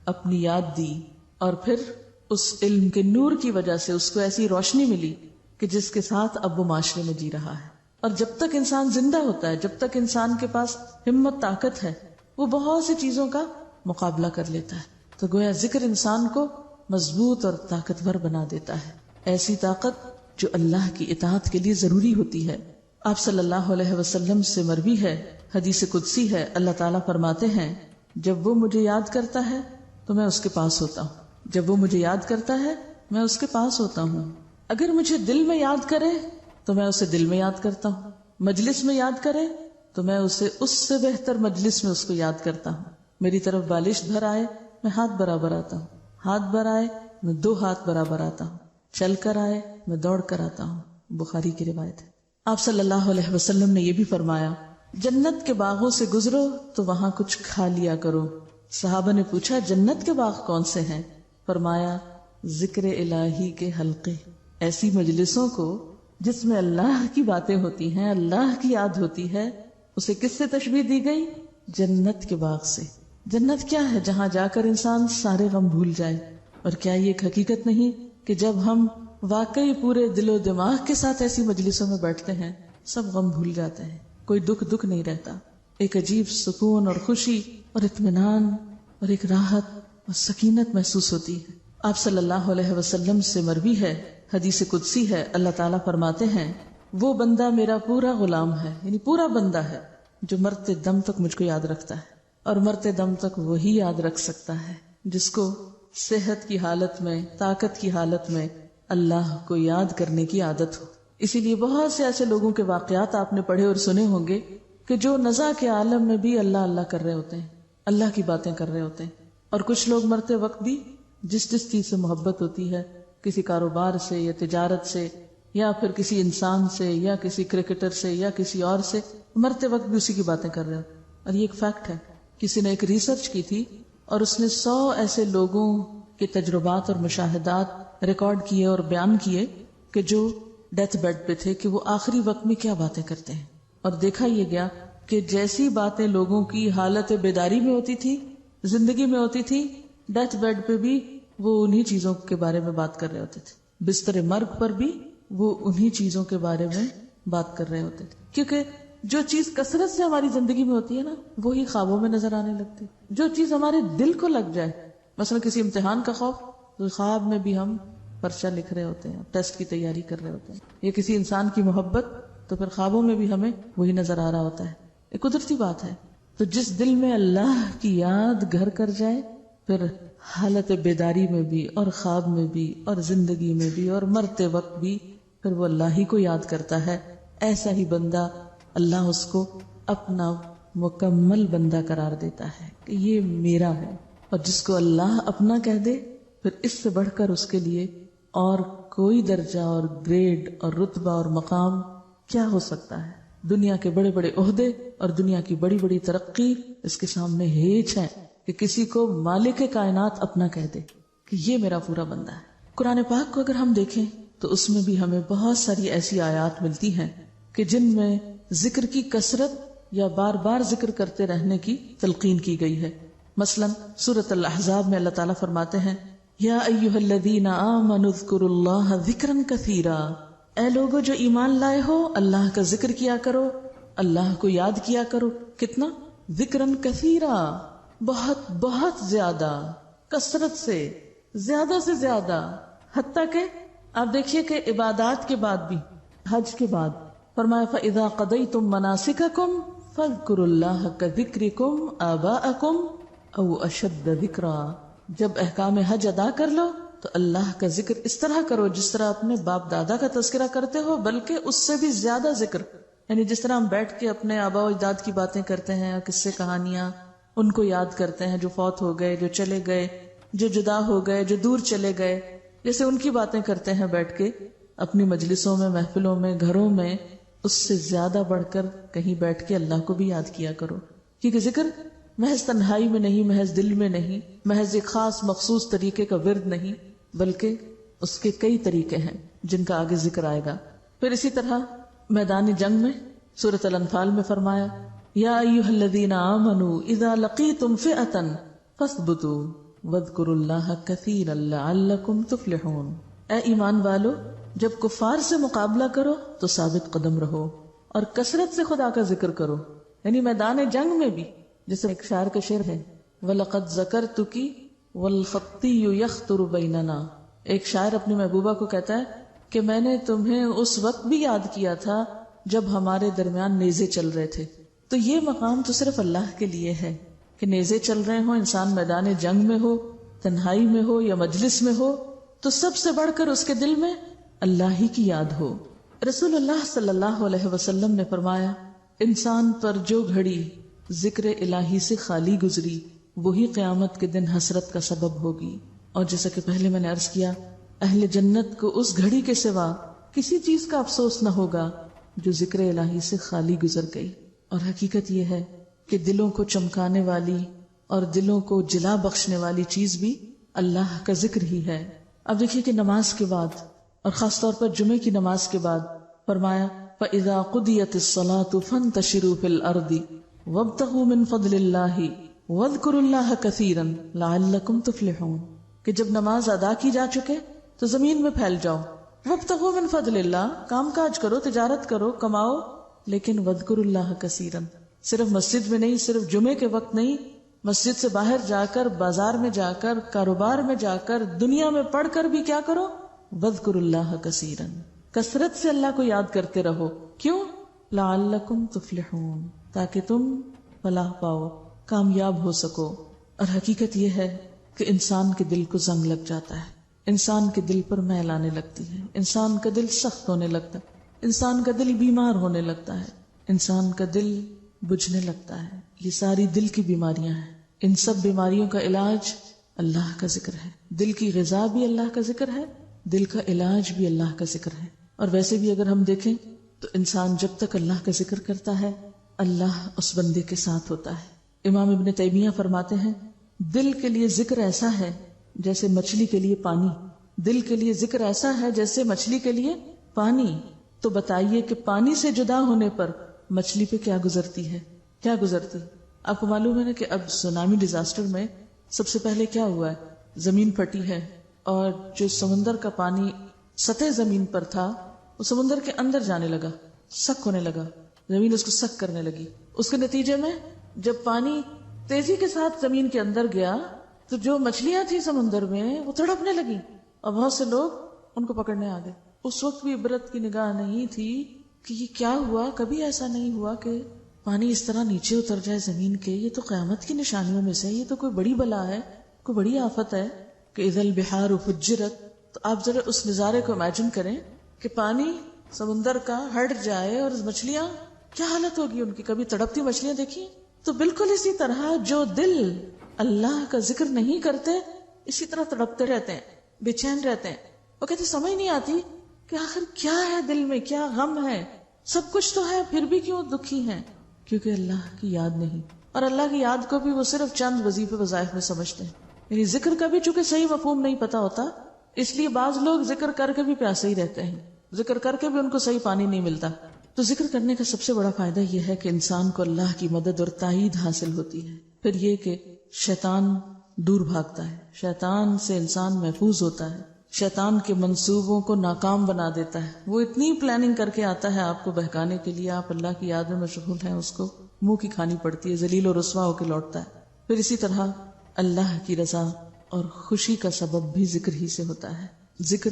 اپنی یاد دی، اور پھر اس علم کے نور کی وجہ سے اس کو ایسی روشنی ملی کہ جس کے ساتھ اب وہ معاشرے میں جی رہا ہے. اور جب تک انسان زندہ ہوتا ہے، جب تک انسان کے پاس ہمت طاقت ہے، وہ بہت سی چیزوں کا مقابلہ کر لیتا ہے. تو گویا ذکر انسان کو مضبوط اور طاقتور بنا دیتا ہے، ایسی طاقت جو اللہ کی اطاعت کے لیے ضروری ہوتی ہے. آپ صلی اللہ علیہ وسلم سے مروی ہے، حدیث قدسی ہے، اللہ تعالیٰ فرماتے ہیں جب وہ مجھے یاد کرتا ہے تو میں اس کے پاس ہوتا ہوں. جب وہ مجھے یاد کرتا ہے میں اس کے پاس ہوتا ہوں. اگر مجھے دل میں یاد کرے تو میں اسے دل میں یاد کرتا ہوں. مجلس میں یاد کرے تو میں اسے اس سے بہتر مجلس میں اس کو یاد کرتا ہوں. میری طرف بالش بھر آئے میں ہاتھ برابر آتا ہوں، ہاتھ بھر آئے میں 2 ہاتھ برابر آتا ہوں، چل کر آئے میں دوڑ کر آتا ہوں. بخاری کی روایت ہے. آپ صلی اللہ علیہ وسلم نے یہ بھی فرمایا جنت کے باغوں سے گزرو تو وہاں کچھ کھا لیا کرو. صحابہ نے پوچھا جنت کے باغ کون سے ہیں؟ فرمایا ذکر الہی کے حلقے، ایسی مجلسوں کو جس میں اللہ کی باتیں ہوتی ہیں، اللہ کی یاد ہوتی ہے. اسے کس سے تشبیہ دی گئی؟ جنت کے باغ سے. جنت کیا ہے؟ جہاں جا کر انسان سارے غم بھول جائے. اور کیا یہ ایک حقیقت نہیں کہ جب ہم واقعی پورے دل و دماغ کے ساتھ ایسی مجلسوں میں بیٹھتے ہیں سب غم بھول جاتے ہیں، کوئی دکھ نہیں رہتا. ایک عجیب سکون اور خوشی اور اطمینان اور ایک راحت اور سکینت محسوس ہوتی ہے. آپ صلی اللہ علیہ وسلم سے مروی ہے، حدیث قدسی ہے، اللہ تعالیٰ فرماتے ہیں وہ بندہ میرا پورا غلام ہے، یعنی پورا بندہ ہے جو مرتے دم تک مجھ کو یاد رکھتا ہے. اور مرتے دم تک وہی یاد رکھ سکتا ہے جس کو صحت کی حالت میں، طاقت کی حالت میں اللہ کو یاد کرنے کی عادت ہو. اسی لیے بہت سے ایسے لوگوں کے واقعات آپ نے پڑھے اور سنے ہوں گے کہ جو نزا کے عالم میں بھی اللہ اللہ کر رہے ہوتے ہیں، اللہ کی باتیں کر رہے ہوتے ہیں. اور کچھ لوگ مرتے وقت بھی جس چیز سے محبت ہوتی ہے، کسی کاروبار سے یا تجارت سے یا پھر کسی انسان سے یا کسی کرکٹر سے یا کسی اور سے، مرتے وقت بھی اسی کی باتیں کر رہے ہوتے ہیں. اور یہ ایک فیکٹ ہے. کسی نے ایک ریسرچ کی تھی اور اس نے 100 ایسے لوگوں کے تجربات اور مشاہدات ریکارڈ کیے اور بیان کیے کہ جو ڈیتھ بیڈ پہ تھے کہ وہ آخری وقت میں کیا باتیں کرتے ہیں. اور دیکھا یہ گیا کہ جیسی باتیں لوگوں کی حالت بیداری میں ہوتی تھی، زندگی میں ہوتی تھی، ڈیتھ بیڈ پہ بھی وہ انہی چیزوں کے بارے میں بات کر رہے ہوتے تھے. بستر مرگ پر بھی وہ انہی چیزوں کے بارے میں بات کر رہے ہوتے تھے. کیونکہ جو چیز کثرت سے ہماری زندگی میں ہوتی ہے نا، وہی خوابوں میں نظر آنے لگتی. جو چیز ہمارے دل کو لگ جائے، مثلا کسی امتحان کا خوف، تو خواب میں بھی ہم پرچہ لکھ رہے ہوتے ہیں، ٹیسٹ کی تیاری کر رہے ہوتے ہیں. یا کسی انسان کی محبت، تو پھر خوابوں میں بھی ہمیں وہی نظر آ رہا ہوتا ہے. ایک قدرتی بات ہے. تو جس دل میں اللہ کی یاد گھر کر جائے، پھر حالت بیداری میں بھی اور خواب میں بھی اور زندگی میں بھی اور مرتے وقت بھی پھر وہ اللہ ہی کو یاد کرتا ہے. ایسا ہی بندہ اللہ اس کو اپنا مکمل بندہ قرار دیتا ہے کہ یہ میرا ہے. اور جس کو اللہ اپنا کہہ دے، پھر اس سے بڑھ کر اس کے لیے اور کوئی درجہ اور گریڈ اور رتبہ اور مقام کیا ہو سکتا ہے. دنیا کے بڑے بڑے عہدے اور دنیا کی بڑی بڑی ترقی اس کے سامنے ہیچ ہے کہ کسی کو مالک کائنات اپنا کہہ دے کہ یہ میرا پورا بندہ ہے. قرآن پاک کو اگر ہم دیکھیں تو اس میں بھی ہمیں بہت ساری ایسی آیات ملتی ہیں کہ جن میں ذکر کی کثرت یا بار بار ذکر کرتے رہنے کی تلقین کی گئی ہے. مثلا سورۃ الاحزاب میں اللہ تعالیٰ فرماتے ہیں یا ایھا الذین آمنوا اذکروا اللہ ذکرا کثیرا، اے لوگو جو ایمان لائے ہو اللہ کا ذکر کیا کرو، اللہ کو یاد کیا کرو. کتنا؟ ذکرا کثیرا، بہت بہت زیادہ، کثرت سے، زیادہ سے زیادہ. حتیٰ کہ آپ دیکھیے کہ عبادات کے بعد بھی، حج کے بعد فرمایا فَإِذَا قَضَيْتُم مَّنَاسِكَكُمْ فَاذْكُرُوا اللَّهَ كَذِكْرِكُمْ آبَاءَكُمْ أَوْ أَشَدَّ ذِكْرًا. جب احکام حج ادا کر لو تو اللہ کا ذکر اس طرح کرو جس طرح اپنے باپ دادا کا تذکرہ کرتے ہو، بلکہ اس سے بھی زیادہ ذکر. یعنی جس طرح ہم بیٹھ کے اپنے آبا و اجداد کی باتیں کرتے ہیں اور قصے کہانیاں ان کو یاد کرتے ہیں جو فوت ہو گئے، جو چلے گئے، جو جدا ہو گئے، جو دور چلے گئے، جیسے ان کی باتیں کرتے ہیں بیٹھ کے اپنی مجلسوں میں، محفلوں میں، گھروں میں، اس سے زیادہ بڑھ کر کہیں بیٹھ کے اللہ کو بھی یاد کیا کرو. کیونکہ ذکر محض تنہائی میں نہیں، محض دل میں نہیں، محض ایک خاص مخصوص طریقے کا ورد نہیں، بلکہ اس کے کئی طریقے ہیں جن کا آگے ذکر آئے گا. پھر اسی طرح میدان جنگ میں سورۃ الانفال میں فرمایا یا ایھا الذین آمنوا اذا لقیتم فئۃ فاثبتوا واذکروا اللہ کثیرا لعلکم تفلحون. اے ایمان والو، جب کفار سے مقابلہ کرو تو ثابت قدم رہو اور کثرت سے خدا کا ذکر کرو. یعنی میدان جنگ میں بھی، جیسے ایک شاعر کا شعر ہے وَلَقَدْ ذَكَرْتُكِ وَالْخَطِّيُّ يَخْطُرُ بَيْنَنَا. ایک شاعر اپنی محبوبہ کو کہتا ہے کہ میں نے تمہیں اس وقت بھی یاد کیا تھا جب ہمارے درمیان نیزے چل رہے تھے. تو یہ مقام تو صرف اللہ کے لیے ہے کہ نیزے چل رہے ہوں، انسان میدان جنگ میں ہو، تنہائی میں ہو یا مجلس میں ہو، تو سب سے بڑھ کر اس کے دل میں اللہ ہی کی یاد ہو. رسول اللہ صلی اللہ علیہ وسلم نے فرمایا انسان پر جو گھڑی ذکر الہی سے خالی گزری وہی قیامت کے دن حسرت کا سبب ہوگی. اور جیسا کہ پہلے میں نے عرض کیا، اہل جنت کو اس گھڑی کے سوا کسی چیز کا افسوس نہ ہوگا جو ذکر الہی سے خالی گزر گئی. اور حقیقت یہ ہے کہ دلوں کو چمکانے والی اور دلوں کو جلا بخشنے والی چیز بھی اللہ کا ذکر ہی ہے. اب دیکھیے کہ نماز کے بعد اور خاص طور پر جمعے کی نماز کے بعد فرمایا فَإِذَا قُضِيَتِ الصَّلَاةُ فَانْتَشِرُوا فِي الْأَرْضِ وَابْتَغُوا مِنْ فَضْلِ اللَّهِ وَاذْكُرُوا اللَّهَ كَثِيرًا لَعَلَّكُمْ تُفْلِحُونَ. کہ جب نماز ادا کی جا چکے تو زمین میں پھیل جاؤ. وَابْتَغُوا مِنْ فَضْلِ اللَّهِ، کام کاج کرو، تجارت کرو، کماؤ، لیکن وَاذْكُرُوا اللَّهَ كَثِيرًا. صرف مسجد میں نہیں، صرف جمعے کے وقت نہیں، مسجد سے باہر جا کر، بازار میں جا کر، کاروبار میں جا کر، دنیا میں پڑھ کر بھی کیا کرو؟ وَاذْكُرُوا اللَّهَ كَثِيرًا. کثرت سے اللہ کو یاد کرتے رہو. کیوں؟ لَعَلَّكُمْ تُفْلِحُونَ، تاکہ تم فلاح پاؤ، کامیاب ہو سکو. اور حقیقت یہ ہے کہ انسان کے دل کو زنگ لگ جاتا ہے، انسان کے دل پر میل آنے لگتی ہے، انسان کا دل سخت ہونے لگتا ہے، انسان کا دل بیمار ہونے لگتا ہے، انسان کا دل بجھنے لگتا ہے. یہ ساری دل کی بیماریاں ہیں. ان سب بیماریوں کا علاج اللہ کا ذکر ہے. دل کی غذا بھی اللہ کا ذکر ہے، دل کا علاج بھی اللہ کا ذکر ہے. اور ویسے بھی اگر ہم دیکھیں تو انسان جب تک اللہ کا ذکر کرتا ہے اللہ اس بندے کے ساتھ ہوتا ہے. امام ابن تیمیہ فرماتے ہیں دل کے لیے ذکر ایسا ہے جیسے مچھلی کے لیے پانی. دل کے لیے ذکر ایسا ہے جیسے مچھلی کے لیے پانی. تو بتائیے کہ پانی سے جدا ہونے پر مچھلی پہ کیا گزرتی ہے؟ کیا گزرتی؟ آپ کو معلوم ہے نا کہ اب سونامی ڈیزاسٹر میں سب سے پہلے کیا ہوا ہے؟ زمین پھٹی ہے اور جو سمندر کا پانی سطح زمین پر تھا وہ سمندر کے اندر جانے لگا، سک ہونے لگا، زمین اس کو سک کرنے لگی. اس کے نتیجے میں جب پانی تیزی کے ساتھ زمین کے اندر گیا تو جو مچھلیاں تھیں سمندر میں وہ تڑپنے لگی اور بہت سے لوگ ان کو پکڑنے آ گئے. اس وقت بھی عبرت کی نگاہ نہیں تھی کہ یہ کیا ہوا. کبھی ایسا نہیں ہوا کہ پانی اس طرح نیچے اتر جائے زمین کے. یہ تو قیامت کی نشانیوں میں سے، یہ تو کوئی بڑی بلا ہے، کوئی بڑی آفت ہے کہ اذا البحار فجرت. تو آپ ذرا اس نظارے کو امیجن کریں کہ پانی سمندر کا ہٹ جائے اور مچھلیاں کیا حالت ہوگی ان کی. کبھی تڑپتی مچھلیاں دیکھی؟ تو بالکل اسی طرح جو دل اللہ کا ذکر نہیں کرتے اسی طرح تڑپتے رہتے ہیں، بے چین رہتے ہیں. وہ کہتے سمجھ نہیں آتی کہ آخر کیا ہے دل میں، کیا غم ہے. سب کچھ تو ہے پھر بھی کیوں دکھی ہیں؟ کیونکہ اللہ کی یاد نہیں. اور اللہ کی یاد کو بھی وہ صرف چند وظیفے وظائف میں سمجھتے ہیں. یعنی ذکر کا بھی چونکہ صحیح مفہوم نہیں پتا ہوتا، اس لیے بعض لوگ ذکر کر کے بھی پیاسے ہی رہتے ہیں، ذکر کر کے بھی ان کو صحیح پانی نہیں ملتا. تو ذکر کرنے کا سب سے بڑا فائدہ یہ ہے کہ انسان کو اللہ کی مدد اور تائید حاصل ہوتی ہے. پھر یہ کہ شیطان دور بھاگتا ہے، شیطان سے انسان محفوظ ہوتا ہے، شیطان کے منصوبوں کو ناکام بنا دیتا ہے. وہ اتنی پلاننگ کر کے آتا ہے آپ کو بہکانے کے لیے، آپ اللہ کی یاد میں مشغول ہیں، اس کو منہ کی کھانی پڑتی ہے، ذلیل و رسوا ہو کے لوٹتا ہے. پھر اسی طرح اللہ کی رضا اور خوشی کا سبب بھی ذکر ہی سے ہوتا ہے. ذکر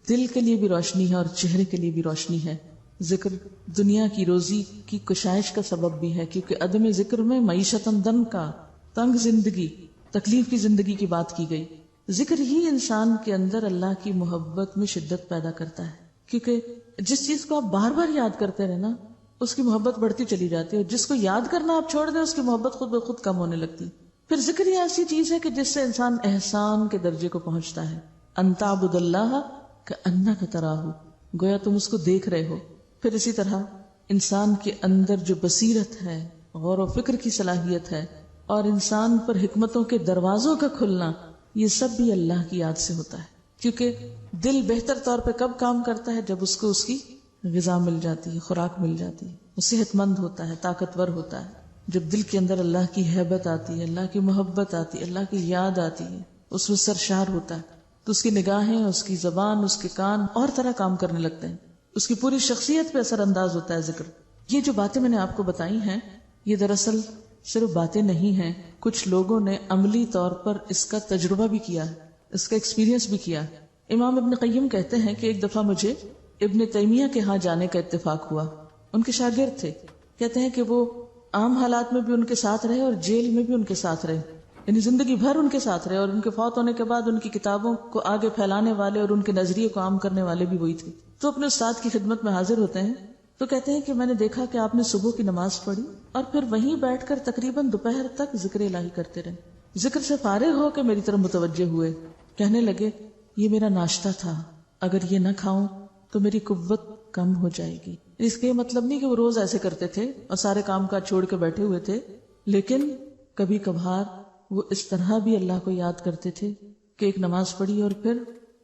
دل کے لیے بھی روشنی ہے اور چہرے کے لیے بھی روشنی ہے. ذکر دنیا کی روزی کی کشائش کا سبب بھی ہے، کیونکہ عدم ذکر میں معیشتاً دن کا، تنگ زندگی، تکلیف کی زندگی کی بات کی گئی. ذکر ہی انسان کے اندر اللہ کی محبت میں شدت پیدا کرتا ہے، کیونکہ جس چیز کو آپ بار بار یاد کرتے رہے نا اس کی محبت بڑھتی چلی جاتی ہے، اور جس کو یاد کرنا آپ چھوڑ دیں اس کی محبت خود بخود کم ہونے لگتی ہے۔ پھر ذکر یہ ایسی چیز ہے کہ جس سے انسان احسان کے درجے کو پہنچتا ہے، ان تعبد اللہ کأنک تراہ، گویا تم اس کو دیکھ رہے ہو۔ پھر اسی طرح انسان کے اندر جو بصیرت ہے، غور و فکر کی صلاحیت ہے، اور انسان پر حکمتوں کے دروازوں کا کھلنا، یہ سب بھی اللہ کی یاد سے ہوتا ہے، کیونکہ دل بہتر طور پہ کب کام کرتا ہے؟ جب اس کو اس کی غذا مل جاتی ہے، خوراک مل جاتی ہے، وہ صحت مند ہوتا ہے، طاقتور ہوتا ہے۔ جب دل کے اندر اللہ کی ہیبت آتی ہے، اللہ کی محبت آتی ہے، اللہ کی یاد آتی ہے، اس میں سرشار ہوتا ہے، تو اس کی نگاہیں، اس کی زبان، اس کے کان اور طرح کام کرنے لگتے ہیں، اس کی پوری شخصیت پہ اثر انداز ہوتا ہے ذکر۔ یہ جو باتیں میں نے آپ کو بتائی ہیں، یہ دراصل صرف باتیں نہیں ہیں، کچھ لوگوں نے عملی طور پر اس کا تجربہ بھی کیا ہے، اس کا ایکسپیرینس بھی کیا ہے۔ امام ابن قیم کہتے ہیں کہ ایک دفعہ مجھے ابن تیمیہ کے ہاں جانے کا اتفاق ہوا، ان کے شاگرد تھے۔ کہتے ہیں کہ وہ عام حالات میں بھی ان کے ساتھ رہے اور جیل میں بھی ان کے ساتھ رہے، یعنی زندگی بھر ان کے ساتھ رہے، اور ان کے فوت ہونے کے بعد ان کی کتابوں کو آگے پھیلانے والے اور ان کے نظریے کو عام کرنے والے بھی وہی تھے۔ تو اپنے استاد کی خدمت میں حاضر ہوتے ہیں، تو کہتے ہیں کہ میں نے دیکھا کہ آپ نے صبح کی نماز پڑھی اور پھر وہیں بیٹھ کر تقریباً دوپہر تک ذکر الہی کرتے رہے۔ ذکر سے فارغ ہو کے میری طرف متوجہ ہوئے، کہنے لگے یہ میرا ناشتہ تھا، اگر یہ نہ کھاؤں تو میری قوت کم ہو جائے گی۔ اس کے مطلب نہیں کہ وہ روز ایسے کرتے تھے اور سارے کام کاج چھوڑ کے بیٹھے ہوئے تھے، لیکن کبھی کبھار وہ اس طرح بھی اللہ کو یاد کرتے تھے کہ ایک نماز پڑھی اور پھر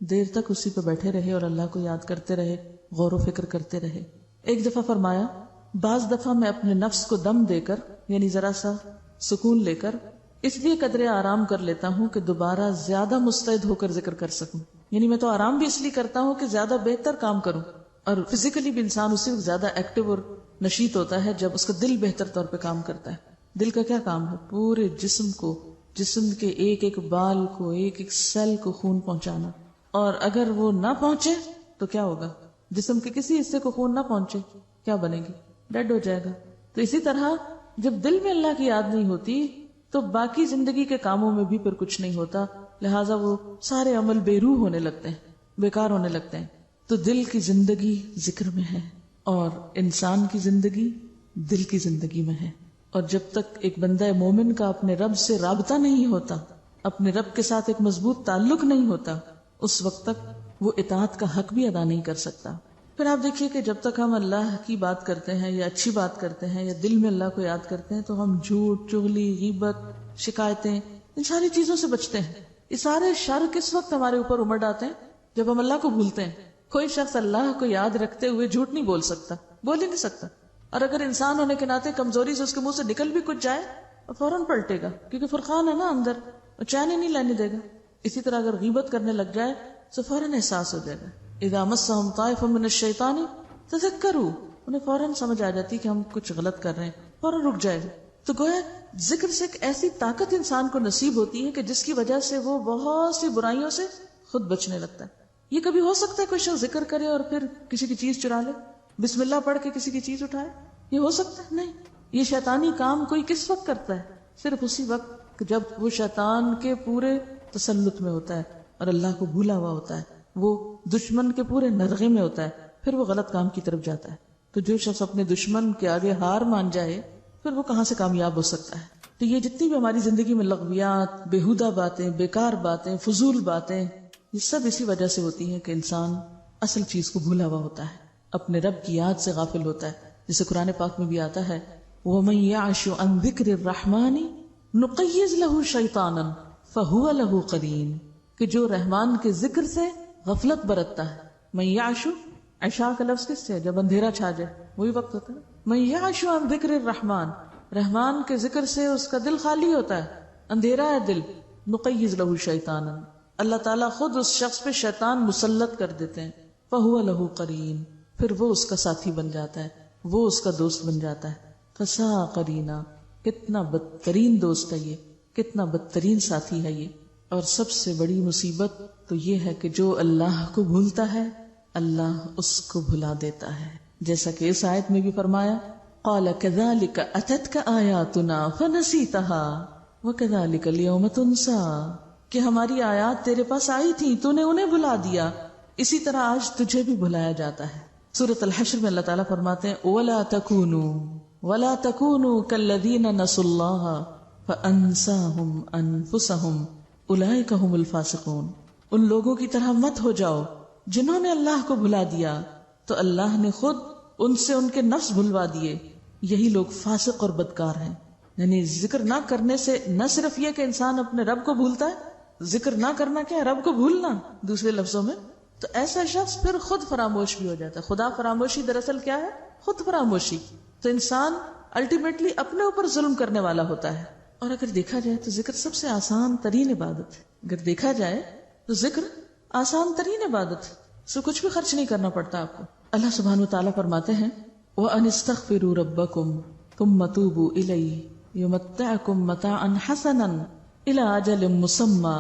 دیر تک اسی پہ بیٹھے رہے اور اللہ کو یاد کرتے رہے، غور و فکر کرتے رہے۔ ایک دفعہ فرمایا، بعض دفعہ میں اپنے نفس کو دم دے کر، یعنی ذرا سا سکون لے کر، اس لیے قدرے آرام کر لیتا ہوں کہ دوبارہ زیادہ مستعد ہو کر ذکر کر سکوں۔ یعنی میں تو آرام بھی اس لیے کرتا ہوں کہ زیادہ بہتر کام کروں، اور فزیکلی بھی انسان اسی وقت زیادہ ایکٹیو اور نشیط ہوتا ہے جب اس کا دل بہتر طور پہ کام کرتا ہے۔ دل کا کیا کام ہے؟ پورے جسم کو، جسم کے ایک ایک بال کو، ایک ایک سیل کو خون پہنچانا، اور اگر وہ نہ پہنچے تو کیا ہوگا؟ جسم کے کسی حصے کو خون نہ پہنچے کیا بنے گی؟ ڈیڈ ہو جائے گا۔ تو اسی طرح جب دل میں اللہ کی یاد نہیں ہوتی تو باقی زندگی کے کاموں میں بھی پھر کچھ نہیں ہوتا، لہٰذا وہ سارے عمل بے روح ہونے لگتے ہیں، بیکار ہونے لگتے ہیں۔ تو دل کی زندگی ذکر میں ہے، اور انسان کی زندگی دل کی زندگی میں ہے، اور جب تک ایک بندہ مومن کا اپنے رب سے رابطہ نہیں ہوتا، اپنے رب کے ساتھ ایک مضبوط تعلق نہیں ہوتا، اس وقت تک وہ اطاعت کا حق بھی ادا نہیں کر سکتا۔ پھر آپ دیکھیے کہ جب تک ہم اللہ کی بات کرتے ہیں یا اچھی بات کرتے ہیں یا دل میں اللہ کو یاد کرتے ہیں تو ہم جھوٹ، چغلی، غیبت، شکایتیں، ان ساری چیزوں سے بچتے ہیں۔ یہ سارے شر کس وقت ہمارے اوپر امڑ آتے ہیں؟ جب ہم اللہ کو بھولتے ہیں۔ کوئی شخص اللہ کو یاد رکھتے ہوئے جھوٹ نہیں بول سکتا، بول ہی نہیں سکتا، اور اگر انسان ہونے کے ناطے کمزوری سے اس کے منہ سے نکل بھی کچھ جائے فوراً پلٹے گا، کیونکہ فرقان ہے نا اندر، چین ہی نہیں لینے دے گا۔ اسی طرح اگر غیبت کرنے لگ جائے تو فوراً احساس ہو جائے گا، اذا مسہم طائف من الشیطان تذکروا، انہیں فوراً سمجھ آ جاتی کہ ہم کچھ غلط کر رہے ہیں، فوراً رک جائے گا۔ تو گویا ذکر سے ایک ایسی طاقت انسان کو نصیب ہوتی ہے کہ جس کی وجہ سے وہ بہت سی برائیوں سے خود بچنے لگتا ہے۔ یہ کبھی ہو سکتا ہے کوئی شخص ذکر کرے اور پھر کسی کی چیز چرا لے، بسم اللہ پڑھ کے کسی کی چیز اٹھائے؟ یہ ہو سکتا ہے؟ نہیں۔ یہ شیطانی کام کوئی کس وقت کرتا ہے؟ صرف اسی وقت جب وہ شیطان کے پورے تسلط میں ہوتا ہے اور اللہ کو بھولا ہوا ہوتا ہے، وہ دشمن کے پورے نرغے میں ہوتا ہے، پھر وہ غلط کام کی طرف جاتا ہے۔ تو جو شخص اپنے دشمن کے آگے ہار مان جائے پھر وہ کہاں سے کامیاب ہو سکتا ہے؟ تو یہ جتنی بھی ہماری زندگی میں لغویات، بیہودہ باتیں، بیکار باتیں، فضول باتیں، یہ سب اسی وجہ سے ہوتی ہیں کہ انسان اصل چیز کو بھولا ہوا ہوتا ہے، اپنے رب کی یاد سے غافل ہوتا ہے۔ جسے قرآن پاک میں بھی آتا ہے، وَمَن يَعْشُ عَن ذِكْرِ الرَّحْمَنِ نُقَيِّضْ لَهُ شَيْطَانًا فَهُوَ لَهُ قَرِينٌ، کہ جو رحمان کے ذکر سے غفلت برتتا ہے۔ من یعشو، عشاء کا لفظ کس سے؟ جب اندھیرا چھا جائے، وہی وقت ہوتا ہے۔ من یعشو عن ذکر الرحمن، رحمان کے ذکر سے اس کا دل خالی ہوتا ہے، اندھیرا ہے دل۔ نقیض لہ شیطانا، اللہ تعالیٰ خود اس شخص پہ شیطان مسلط کر دیتے ہیں۔ فہو لہ قرین، پھر وہ اس کا ساتھی بن جاتا ہے، وہ اس کا دوست بن جاتا ہے۔ فسا قرینا، کتنا بدترین دوست ہے یہ، کتنا بدترین ساتھی ہے یہ۔ اور سب سے بڑی مصیبت تو یہ ہے کہ جو اللہ کو بھولتا ہے اللہ اس کو بھلا دیتا ہے، جیسا کہ اس آیت میں بھی فرمایا، قال كذلك اتتك آیاتنا فنسیتها وكذلك اليوم تنسى، کہ ہماری آیات تیرے پاس آئی تھی، تو نے انہیں بھلا دیا، اسی طرح آج تجھے بھی بھلایا جاتا ہے۔ سورۃ الحشر میں اللہ تعالیٰ فرماتے ہیں وَلَا تَكُونُوا كَالَّذِينَ نَسُوا اللَّهَ فَأَنسَاهُمْ أَنفُسَهُمْ أُولَئِكَ هُمُ الْفَاسِقُونَ. ان لوگوں کی طرح مت ہو جاؤ جنہوں نے اللہ کو بھلا دیا تو اللہ نے خود ان سے ان کے نفس بھلوا دیے. یہی لوگ فاسق اور بدکار ہیں. یعنی ذکر نہ کرنے سے نہ صرف یہ کہ انسان اپنے رب کو بھولتا ہے, ذکر نہ کرنا کیا ہے, رب کو بھولنا دوسرے لفظوں میں, تو ایسا شخص پھر خود فراموش بھی ہو جاتا ہے. خدا فراموشی دراصل کیا ہے؟ خود فراموشی. تو انسان الٹیمیٹلی اپنے اوپر ظلم کرنے والا ہوتا ہے. اور اگر دیکھا جائے تو ذکر سب سے آسان ترین عبادت ہے. اگر دیکھا جائے تو ذکر آسان ترین عبادت ہے, سو کچھ بھی خرچ نہیں کرنا پڑتا آپ کو. اللہ سبحانہ وتعالیٰ فرماتے ہیں وَأَنِ اسْتَغْفِرُوا رَبَّكُمْ ثُمَّ تُوبُوا إِلَيْهِ يُمَتِّعْكُمْ مَتَاعًا حَسَنًا إِلَىٰ أَجَلٍ مُّسَمًّى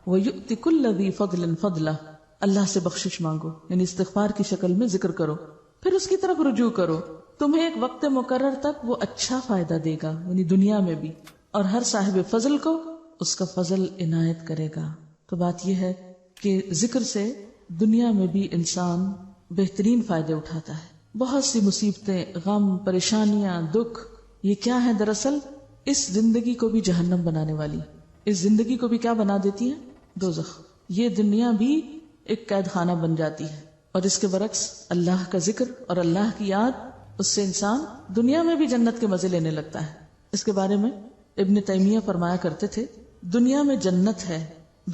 وَيُؤْتِ كُلَّ ذِي فَضْلٍ فَضْلَهُ. اللہ سے بخشش مانگو, یعنی استغفار کی شکل میں ذکر کرو, پھر اس کی طرف رجوع کرو, تمہیں ایک وقت مقرر تک وہ اچھا فائدہ دے گا, یعنی دنیا میں بھی, اور ہر صاحب فضل کو اس کا فضل عنایت کرے گا. تو بات یہ ہے کہ ذکر سے دنیا میں بھی انسان بہترین فائدے اٹھاتا ہے. بہت سی مصیبتیں, غم, پریشانیاں, دکھ, یہ کیا ہے؟ دراصل اس زندگی کو بھی جہنم بنانے والی, اس زندگی کو بھی کیا بنا دیتی ہے؟ دوزخ. یہ دنیا بھی ایک قید خانہ بن جاتی ہے. اور اس کے برعکس اللہ کا ذکر اور اللہ کی یاد, اس سے انسان دنیا میں بھی جنت کے مزے لینے لگتا ہے. اس کے بارے میں ابن تیمیہ فرمایا کرتے تھے دنیا میں جنت ہے,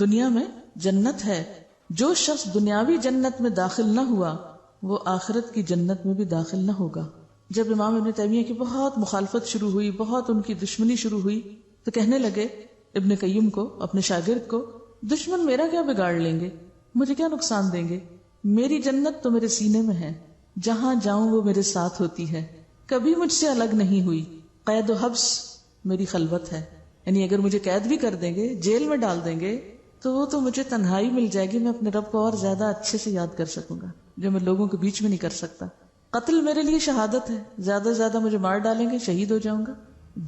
دنیا میں جنت ہے. جو شخص دنیاوی جنت میں داخل نہ ہوا وہ آخرت کی جنت میں بھی داخل نہ ہوگا. جب امام ابن تیمیہ کی بہت مخالفت شروع ہوئی, بہت ان کی دشمنی شروع ہوئی, تو کہنے لگے ابن قیم کو, اپنے شاگرد کو, دشمن میرا کیا بگاڑ لیں گے, مجھے کیا نقصان دیں گے, میری جنت تو میرے سینے میں ہے, جہاں جاؤں وہ میرے ساتھ ہوتی ہے, کبھی مجھ سے الگ نہیں ہوئی. قید و حبس میری خلوت ہے, یعنی اگر مجھے قید بھی کر دیں گے, جیل میں ڈال دیں گے, تو وہ تو مجھے تنہائی مل جائے گی, میں اپنے رب کو اور زیادہ اچھے سے یاد کر سکوں گا, جو میں لوگوں کے بیچ میں نہیں کر سکتا. قتل میرے لیے شہادت ہے, زیادہ سے زیادہ مجھے مار ڈالیں گے, شہید ہو جاؤں گا.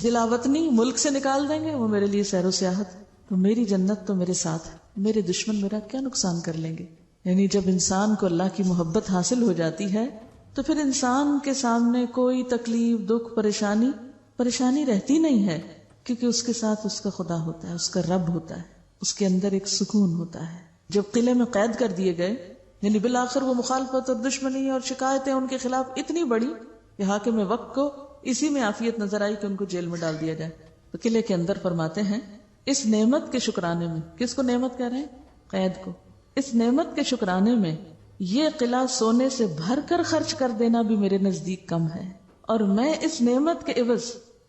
جلاوطنی, ملک سے نکال دیں گے, وہ میرے لیے سیر و سیاحت ہے. تو میری جنت تو میرے ساتھ ہے, میرے دشمن میرا کیا نقصان کر لیں گے. یعنی جب انسان کو اللہ کی محبت حاصل ہو جاتی ہے تو پھر انسان کے سامنے کوئی تکلیف, دکھ, پریشانی رہتی نہیں ہے, کیونکہ اس کے ساتھ اس کا خدا ہوتا ہے, اس کا رب ہوتا ہے, اس کے اندر ایک سکون ہوتا ہے. جب قلعے میں قید کر دیے گئے, یعنی بالآخر وہ مخالفت اور دشمنی اور شکایتیں ان کے خلاف اتنی بڑی کہ حاکم وقت کو اسی میں عافیت نظر آئی کہ ان کو جیل میں ڈال دیا جائے. تو قلعے کے اندر فرماتے ہیں اس نعمت کے شکرانے میں, کس کو نعمت کہہ رہے ہیں؟ قید کو. اس نعمت کے شکرانے میں یہ قلعہ سونے سے بھر کر خرچ کر دینا بھی میرے نزدیک کم ہے, اور میں اس نعمت کے عوض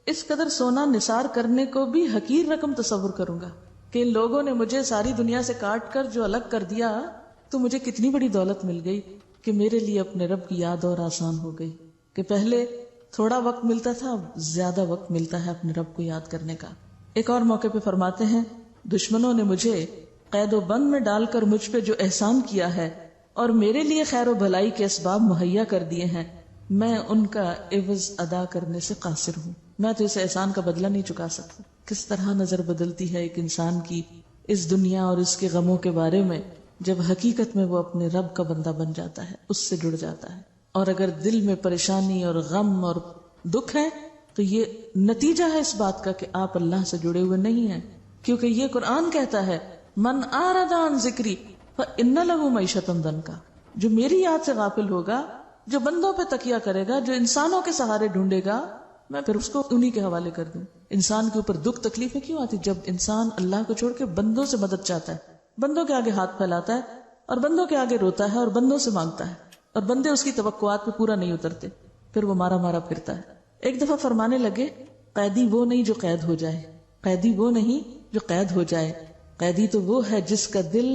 اس قدر سونا نثار کرنے کو بھی حقیر رقم تصور کروں گا کہ ان لوگوں نے مجھے ساری دنیا سے کاٹ کر جو الگ کر دیا, تو مجھے کتنی بڑی دولت مل گئی کہ میرے لیے اپنے رب کی یاد اور آسان ہو گئی, کہ پہلے تھوڑا وقت ملتا تھا, اب زیادہ وقت ملتا ہے اپنے رب کو یاد کرنے کا. ایک اور موقع پہ فرماتے ہیں دشمنوں نے مجھے قید و بند میں ڈال کر مجھ پہ جو احسان کیا ہے اور میرے لیے خیر و بھلائی کے اسباب مہیا کر دیے ہیں, میں ان کا عوض ادا کرنے سے قاصر ہوں, میں تو اس احسان کا بدلہ نہیں چکا سکتا. کس طرح نظر بدلتی ہے ایک انسان کی اس دنیا اور اس کے غموں کے بارے میں جب حقیقت میں وہ اپنے رب کا بندہ بن جاتا ہے, اس سے جڑ جاتا ہے. اور اگر دل میں پریشانی اور غم اور دکھ ہے تو یہ نتیجہ ہے اس بات کا کہ آپ اللہ سے جڑے ہوئے نہیں ہیں, کیونکہ یہ قرآن کہتا ہے من اعرض عن ذکری فإن له معیشۃ ضنکا, جو میری یاد سے غافل ہوگا, جو بندوں پہ تکیہ کرے گا, جو انسانوں کے سہارے ڈھونڈے گا, میں پھر اس کو انہی کے حوالے کر دوں. انسان کے اوپر دکھ تکلیفیں کیوں آتی؟ جب انسان اللہ کو چھوڑ کے بندوں سے مدد چاہتا ہے, بندوں کے آگے ہاتھ پھیلاتا ہے اور بندوں کے آگے روتا ہے اور بندوں سے مانگتا ہے, اور بندے اس کی توقعات پہ پورا نہیں اترتے, پھر وہ مارا مارا پھرتا ہے. ایک دفعہ فرمانے لگے قیدی وہ نہیں جو قید ہو جائے, قیدی وہ نہیں جو قید ہو جائے, قیدی تو وہ ہے جس کا دل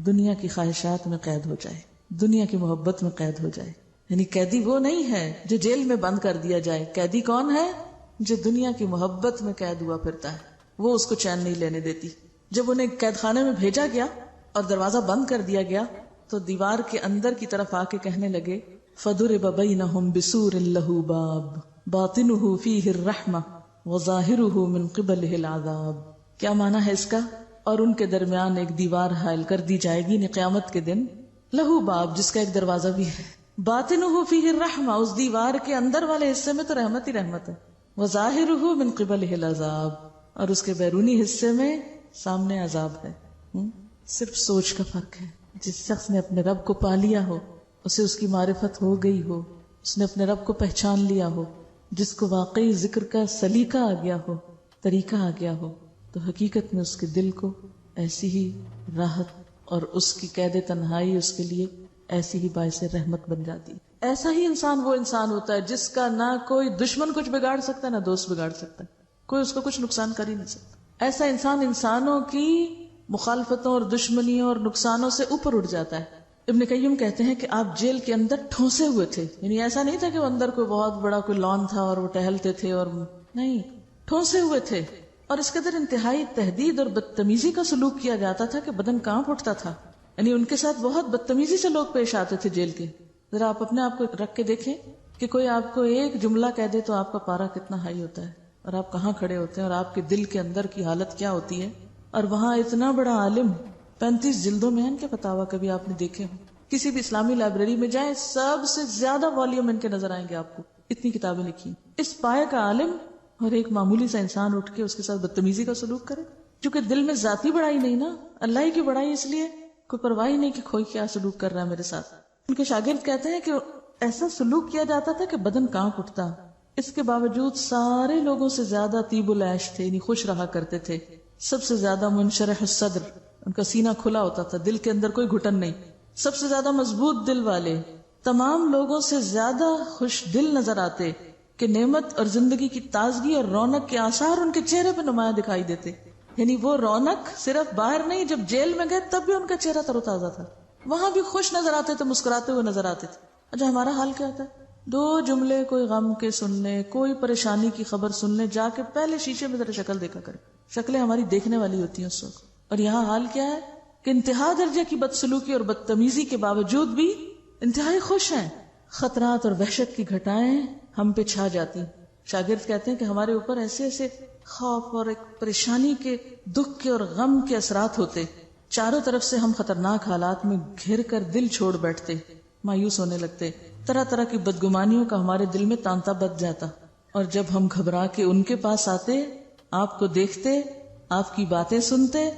دنیا کی خواہشات میں قید ہو جائے, دنیا کی محبت میں قید ہو جائے. یعنی قیدی وہ نہیں ہے جو جیل میں بند کر دیا جائے, قیدی کون ہے؟ جو دنیا کی محبت میں قید ہوا پھرتا ہے, وہ اس کو چین نہیں لینے دیتی. جب انہیں قید خانے میں بھیجا گیا اور دروازہ بند کر دیا گیا تو دیوار کے اندر کی طرف آ کے کہنے لگے فَضُرِبَ بَيْنَهُمْ بِسُورٍ لَهُ بَابٌ بَاطِنُهُ فِيهِ الرَّحْمَةُ وَظَاهِرُهُ مِنْ قِبَلِهِ الْعَذَابُ. کیا معنی ہے اس کا؟ اور ان کے درمیان ایک دیوار حائل کر دی جائے گی قیامت کے دن, لہو باب, جس کا ایک دروازہ بھی ہے, باطنہ فیہ الرحمہ، اس دیوار کے اندر والے حصے میں تو رحمت ہی رحمت ہے، وظاہرہ من قبلہ العذاب، اور اس کے بیرونی حصے میں سامنے عذاب ہے۔ صرف سوچ کا فرق ہے۔ جس شخص نے اپنے رب کو پا لیا ہو، اسے اس کی معرفت ہو گئی ہو، اس نے اپنے رب کو پہچان لیا ہو، جس کو واقعی ذکر کا سلیقہ آ گیا ہو، طریقہ آ گیا ہو، تو حقیقت میں اس کے دل کو ایسی ہی راحت اور اس کی قید تنہائی اس کے لیے ایسی ہی باعث رحمت بن جاتی۔ ایسا ہی انسان وہ انسان ہوتا ہے جس کا نہ کوئی دشمن کچھ بگاڑ سکتا نہ دوست بگاڑ سکتا، کوئی اس کو کچھ نقصان کر ہی نہیں سکتا۔ ایسا انسان انسانوں کی مخالفتوں اور دشمنیوں اور نقصانوں سے اوپر اٹھ جاتا ہے۔ ابن قیم کہتے ہیں کہ آپ جیل کے اندر ٹھونسے ہوئے تھے، یعنی ایسا نہیں تھا کہ وہ اندر کوئی بہت بڑا کوئی لان تھا اور وہ ٹہلتے تھے، اور نہیں، ٹھونسے ہوئے تھے، اور اس کے اندر انتہائی تہدید اور بدتمیزی کا سلوک کیا جاتا تھا کہ بدن کانپ اٹھتا تھا۔ یعنی ان کے ساتھ بہت بدتمیزی سے لوگ پیش آتے تھے جیل کے۔ ذرا آپ اپنے آپ کو رکھ کے دیکھیں کہ کوئی آپ کو ایک جملہ کہہ دے تو آپ کا پارا کتنا ہائی ہوتا ہے، اور آپ کہاں کھڑے ہوتے ہیں، اور آپ کے دل کے اندر کی حالت کیا ہوتی ہے۔ اور وہاں اتنا بڑا عالم، 35 جلدوں میں ان کے فتاویٰ کبھی آپ نے دیکھے ہوں، کسی بھی اسلامی لائبریری میں جائیں سب سے زیادہ والیوم ان کے نظر آئیں گے آپ کو، اتنی کتابیں لکھی۔ اس پائے کا عالم اور ایک معمولی سا انسان اٹھ کے اس کے ساتھ بدتمیزی کا سلوک کرے، چونکہ دل میں ذاتی بڑائی نہیں نا، اللہ ہی کی بڑائی، اس لیے کوئی پرواہ نہیں کہ کوئی کیا سلوک کر رہا ہے میرے ساتھ۔ ان کے شاگرد کہتے ہیں کہ ایسا سلوک کیا جاتا تھا کہ بدن کانپ اٹھتا، اس کے باوجود سارے لوگوں سے زیادہ طیب العیش تھے، یعنی خوش رہا کرتے تھے، سب سے زیادہ منشرح الصدر، ان کا سینہ کھلا ہوتا تھا، دل کے اندر کوئی گھٹن نہیں، سب سے زیادہ مضبوط دل والے، تمام لوگوں سے زیادہ خوش دل نظر آتے کہ نعمت اور زندگی کی تازگی اور رونق کے آثار ان کے چہرے پہ نمایاں دکھائی دیتے۔ یعنی وہ رونق صرف باہر نہیں، جب جیل میں گئے تب بھی ان کا چہرہ تر و تازہ تھا، وہاں بھی خوش نظر آتے تھے، مسکراتے ہوئے نظر آتے تھے۔ اچھا ہمارا حال کیا ہوتا ہے؟ 2 جملے کوئی غم کے سن لیں، کوئی پریشانی کی خبر سن لیں، جا کے پہلے شیشے میں ذرا شکل دیکھا کرے، شکلیں ہماری دیکھنے والی ہوتی ہیں اس وقت۔ اور یہاں حال کیا ہے کہ انتہا درجے کی بدسلوکی اور بدتمیزی کے باوجود بھی انتہائی خوش ہیں۔ خطرات اور وحشت کی گھٹائیں ہم پہ چھا جاتی۔ شاگرد کہتے ہیں کہ ہمارے اوپر ایسے ایسے خوف اور ایک پریشانی کے، دکھ کے اور غم کے اثرات ہوتے، چاروں طرف سے ہم خطرناک حالات میں گھر کر دل چھوڑ بیٹھتے، مایوس ہونے لگتے، طرح طرح کی بدگمانیوں کا ہمارے دل میں تانتا بچ جاتا، اور جب ہم گھبرا کے ان کے پاس آتے، آپ کو دیکھتے، آپ کی باتیں سنتے،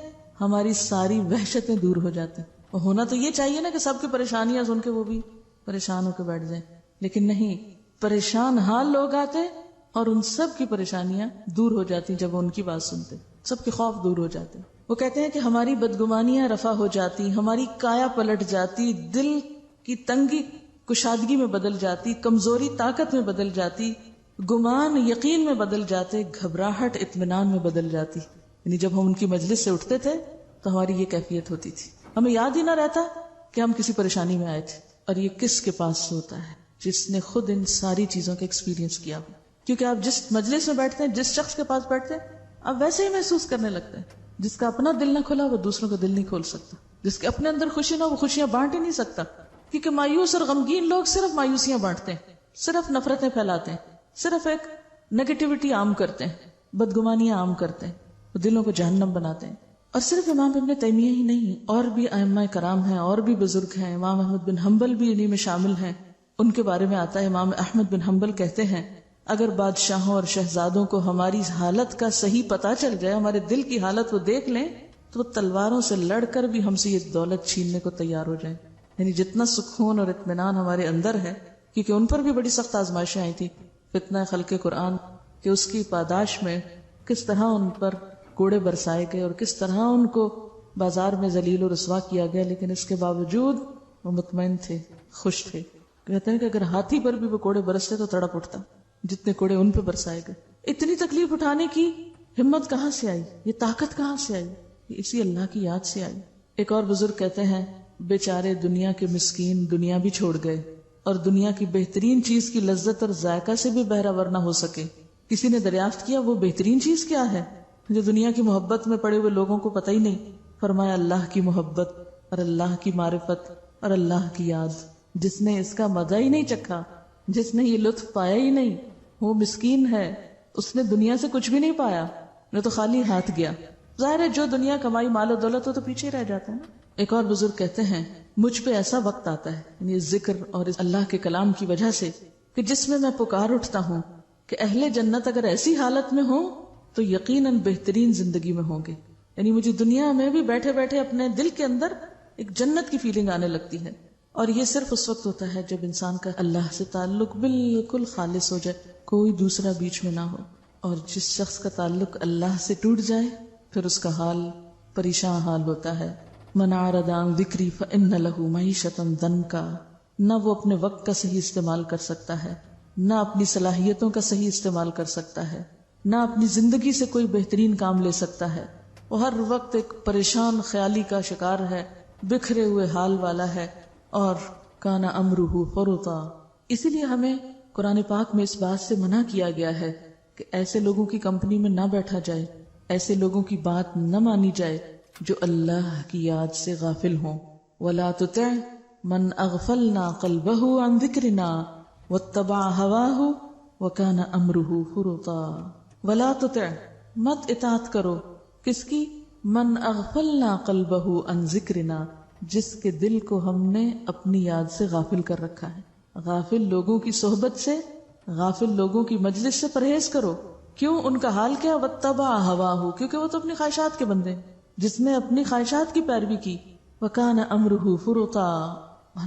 ہماری ساری وحشتیں دور ہو جاتی۔ اور ہونا تو یہ چاہیے نا کہ سب کی پریشانیاں سن کے وہ بھی پریشان ہو کے بیٹھ جائیں، لیکن نہیں، پریشان حال لوگ آتے اور ان سب کی پریشانیاں دور ہو جاتی جب ان کی بات سنتے، سب کے خوف دور ہو جاتے۔ وہ کہتے ہیں کہ ہماری بدگمانیاں رفع ہو جاتی، ہماری کایا پلٹ جاتی، دل کی تنگی کشادگی میں بدل جاتی، کمزوری طاقت میں بدل جاتی، گمان یقین میں بدل جاتے، گھبراہٹ اطمینان میں بدل جاتی۔ یعنی جب ہم ان کی مجلس سے اٹھتے تھے تو ہماری یہ کیفیت ہوتی تھی، ہمیں یاد ہی نہ رہتا کہ ہم کسی پریشانی میں آئے تھے۔ اور یہ کس کے پاس سے ہوتا ہے؟ جس نے خود ان ساری چیزوں کا ایکسپیرینس کیا ہو۔ کیونکہ آپ جس مجلس میں بیٹھتے ہیں، جس شخص کے پاس بیٹھتے ہیں، آپ ویسے ہی محسوس کرنے لگتے ہیں۔ جس کا اپنا دل نہ کھلا وہ دوسروں کا دل نہیں کھول سکتا، جس کے اپنے اندر خوشی نہ وہ خوشیاں بانٹ ہی نہیں سکتا، کیونکہ مایوس اور غمگین لوگ صرف مایوسیاں بانٹتے ہیں، صرف نفرتیں پھیلاتے ہیں، صرف ایک نیگیٹیوٹی عام کرتے ہیں، بدگمانیاں عام کرتے ہیں، وہ دلوں کو جہنم بناتے ہیں۔ اور صرف امام ابن تیمیہ ہی نہیں، اور بھی ائمہ کرام ہیں، اور بھی بزرگ ہیں، امام احمد بن حنبل بھی انہی میں شامل ہیں۔ ان کے بارے میں آتا ہے، امام احمد بن حنبل کہتے ہیں، اگر بادشاہوں اور شہزادوں کو ہماری حالت کا صحیح پتہ چل جائے، ہمارے دل کی حالت وہ دیکھ لیں، تو وہ تلواروں سے لڑ کر بھی ہم سے یہ دولت چھیننے کو تیار ہو جائیں۔ یعنی جتنا سکون اور اطمینان ہمارے اندر ہے، کیونکہ ان پر بھی بڑی سخت آزمائشیں آئی تھی، فتنہ خلق قرآن کہ اس کی پاداش میں کس طرح ان پر کوڑے برسائے گئے اور کس طرح ان کو بازار میں ذلیل و رسوا کیا گیا، لیکن اس کے باوجود وہ مطمئن تھے، خوش تھے۔ کہتے ہیں کہ اگر ہاتھی پر بھی وہ کوڑے برستے تو تڑپ اٹھتا، جتنے کوڑے ان پہ برسائے گئے۔ اتنی تکلیف اٹھانے کی ہمت کہاں سے آئی؟ یہ طاقت کہاں سے آئی؟ یہ اسی اللہ کی یاد سے آئی۔ ایک اور بزرگ کہتے ہیں، بیچارے دنیا کے مسکین دنیا بھی چھوڑ گئے اور دنیا کی بہترین چیز کی لذت اور ذائقہ سے بھی بہرہ نہ ہو سکے۔ کسی نے دریافت کیا وہ بہترین چیز کیا ہے جو دنیا کی محبت میں پڑے ہوئے لوگوں کو پتہ ہی نہیں؟ فرمایا اللہ کی محبت اور اللہ کی معرفت اور اللہ کی یاد۔ جس نے اس کا مزہ ہی نہیں چکھا، جس نے یہ لطف پایا ہی نہیں، وہ مسکین ہے، اس نے دنیا سے کچھ بھی نہیں پایا، وہ تو خالی ہاتھ گیا۔ ظاہر ہے جو دنیا کمائی مال و دولت ہو تو پیچھے رہ جاتا ہے نا۔ ایک اور بزرگ کہتے ہیں مجھ پہ ایسا وقت آتا ہے، یعنی ذکر اور اللہ کے کلام کی وجہ سے، کہ جس میں پکار اٹھتا ہوں کہ اہل جنت اگر ایسی حالت میں ہوں تو یقیناً بہترین زندگی میں ہوں گے. یعنی مجھے دنیا میں بھی بیٹھے بیٹھے اپنے دل کے اندر ایک جنت کی فیلنگ آنے لگتی ہے. اور یہ صرف اس وقت ہوتا ہے جب انسان کا اللہ سے تعلق بالکل خالص ہو جائے، کوئی دوسرا بیچ میں نہ ہو. اور جس شخص کا تعلق اللہ سے ٹوٹ جائے پھر اس کا حال پریشان حال ہوتا ہے. من اعرض عن ذکری فإن له معیشۃ ضنکا. نہ وہ اپنے وقت کا صحیح استعمال کر سکتا ہے، نہ اپنی صلاحیتوں کا صحیح استعمال کر سکتا ہے، نہ اپنی زندگی سے کوئی بہترین کام لے سکتا ہے. وہ ہر وقت ایک پریشان خیالی کا شکار ہے، بکھرے ہوئے حال والا ہے. اور کان امرہ فرطا. اسی لیے ہمیں قرآن پاک میں اس بات سے منع کیا گیا ہے کہ ایسے لوگوں کی کمپنی میں نہ بیٹھا جائے، ایسے لوگوں کی بات نہ مانی جائے جو اللہ کی یاد سے غافل ہوں. ولا تطع من اغفلنا قلبه عن ذکرنا واتبع هواه وكان امره فرطا. ولا تطع، مت اطاعت کرو. کس کی؟ من اغفلنا قلبه عن ذکرنا، جس کے دل کو ہم نے اپنی یاد سے غافل کر رکھا ہے. غافل لوگوں کی صحبت سے، غافل لوگوں کی مجلس سے پرہیز کرو. کیوں؟ ان کا حال کیا؟ واتبع هواه، کیونکہ وہ تو اپنی خواہشات کے بندے، جس نے اپنی خواہشات کی پیروی کی. وکان امرہ فرطا،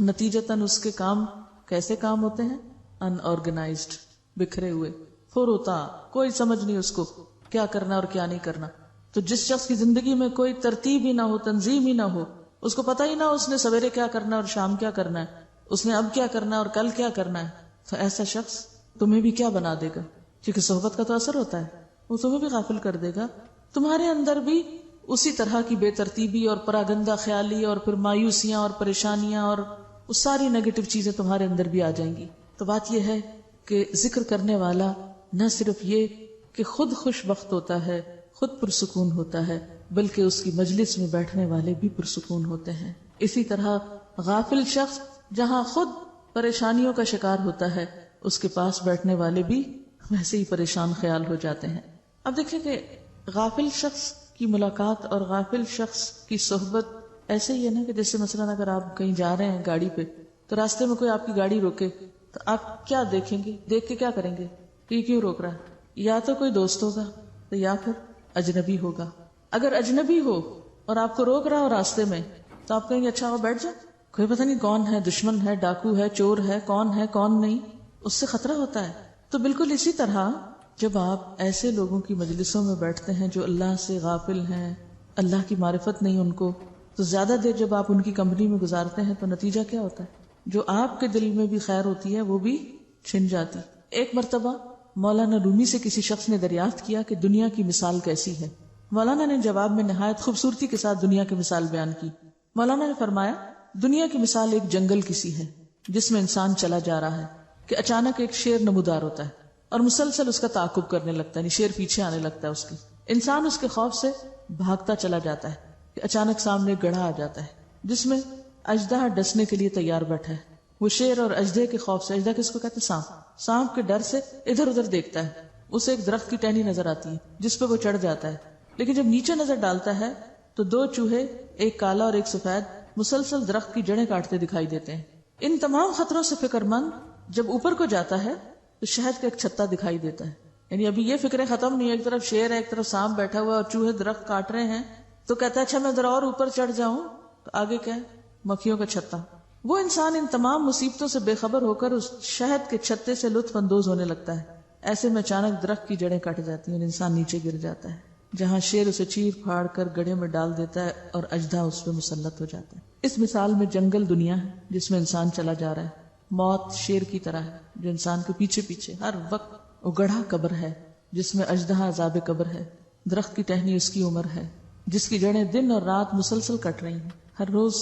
نتیجتاً اس کے کام کیسے کام ہوتے ہیں؟ ان آرگنائزڈ، بکھرے ہوئے. فرطا، کوئی سمجھ نہیں اس کو کیا کرنا اور کیا نہیں کرنا. تو جس شخص کی زندگی میں کوئی ترتیب ہی نہ ہو، تنظیم ہی نہ ہو، اس کو پتہ ہی نہ اس نے سویرے کیا کرنا ہے اور شام کیا کرنا ہے، اس نے اب کیا کرنا ہے اور کل کیا کرنا ہے، تو ایسا شخص تمہیں بھی کیا بنا دے گا؟ کیونکہ صحبت کا تو اثر ہوتا ہے، وہ تمہیں بھی غافل کر دے گا. تمہارے اندر بھی اسی طرح کی بے ترتیبی اور پراگندہ خیالی اور پھر مایوسیاں اور پریشانیاں اور وہ ساری نیگیٹو چیزیں تمہارے اندر بھی آ جائیں گی. تو بات یہ ہے کہ ذکر کرنے والا نہ صرف یہ کہ خود خوش بخت ہوتا ہے، خود پرسکون ہوتا ہے، بلکہ اس کی مجلس میں بیٹھنے والے بھی پرسکون ہوتے ہیں. اسی طرح غافل شخص جہاں خود پریشانیوں کا شکار ہوتا ہے، اس کے پاس بیٹھنے والے بھی ویسے ہی پریشان خیال ہو جاتے ہیں. اب دیکھیں کہ غافل شخص کی ملاقات اور غافل شخص کی صحبت ایسے ہی ہے نا کہ جیسے مثلاً اگر آپ کہیں جا رہے ہیں گاڑی پہ، تو راستے میں کوئی آپ کی گاڑی روکے تو آپ کیا دیکھیں گے؟ دیکھ کے کیا کریں گے کہ یہ کیوں روک رہا ہے؟ یا تو کوئی دوست ہوگا تو یا پھر اجنبی ہوگا. اگر اجنبی ہو اور آپ کو روک رہا ہو راستے میں تو آپ کہیں گے اچھا وہ بیٹھ جاؤ، کوئی پتہ نہیں کون ہے، دشمن ہے، ڈاکو ہے، چور ہے، کون نہیں، اس سے خطرہ ہوتا ہے. تو بالکل اسی طرح جب آپ ایسے لوگوں کی مجلسوں میں بیٹھتے ہیں جو اللہ سے غافل ہیں، اللہ کی معرفت نہیں ان کو، تو زیادہ دیر جب آپ ان کی کمپنی میں گزارتے ہیں تو نتیجہ کیا ہوتا ہے؟ جو آپ کے دل میں بھی خیر ہوتی ہے وہ بھی چھن جاتی. ایک مرتبہ مولانا رومی سے کسی شخص نے دریافت کیا کہ دنیا کی مثال کیسی ہے. مولانا نے جواب میں نہایت خوبصورتی کے ساتھ دنیا کی مثال بیان کی. مولانا نے فرمایا دنیا کی مثال ایک جنگل کی سی ہے جس میں انسان چلا جا رہا ہے کہ اچانک ایک شیر نمودار ہوتا ہے اور مسلسل اس کا تعاقب کرنے لگتا ہے، یعنی شیر پیچھے آنے لگتا ہے اس کی. انسان اس کے خوف سے بھاگتا چلا جاتا ہے کہ اچانک سامنے گڑھا آ جاتا ہے جس میں اژدہا ڈسنے کے لیے تیار بیٹھا ہے. وہ شیر اور اژدہے کے خوف سے، اژدہا کس کو کہتے ہیں؟ سانپ کے ڈر سے ادھر ادھر دیکھتا ہے. اسے ایک درخت کی ٹہنی نظر آتی ہے جس پہ وہ چڑھ جاتا ہے، لیکن جب نیچے نظر ڈالتا ہے تو دو چوہے، ایک کالا اور ایک سفید، مسلسل درخت کی جڑیں کاٹتے دکھائی دیتے ہیں. ان تمام خطروں سے فکر مند جب اوپر کو جاتا ہے تو شہد کا ایک چھتا دکھائی دیتا ہے. یعنی ابھی یہ فکریں ختم نہیں، ایک طرف شیر ہے، ایک طرف سانپ بیٹھا ہوا ہے اور چوہے درخت کاٹ رہے ہیں، تو کہتا ہے اچھا میں ذرا اور اوپر چڑھ جاؤں، تو آگے کیا ہے؟ مکھیوں کا چھتا. وہ انسان ان تمام مصیبتوں سے بے خبر ہو کر اس شہد کے چھتے سے لطف اندوز ہونے لگتا ہے. ایسے میں اچانک درخت کی جڑیں کٹ جاتی ہیں اور انسان نیچے گر جاتا ہے، جہاں شیر اسے چیر پھاڑ کر گڑھے میں ڈال دیتا ہے اور اژدہا اس پہ مسلط ہو جاتا ہے. اس مثال میں جنگل دنیا ہے جس میں انسان چلا جا رہا ہے. موت شیر کی طرح ہے جو انسان کے پیچھے پیچھے ہر وقت. اگڑھا قبر ہے جس میں اژدہا عذاب قبر ہے. درخت کی ٹہنی اس کی عمر ہے جس کی جڑیں دن اور رات مسلسل کٹ رہی ہیں، ہر روز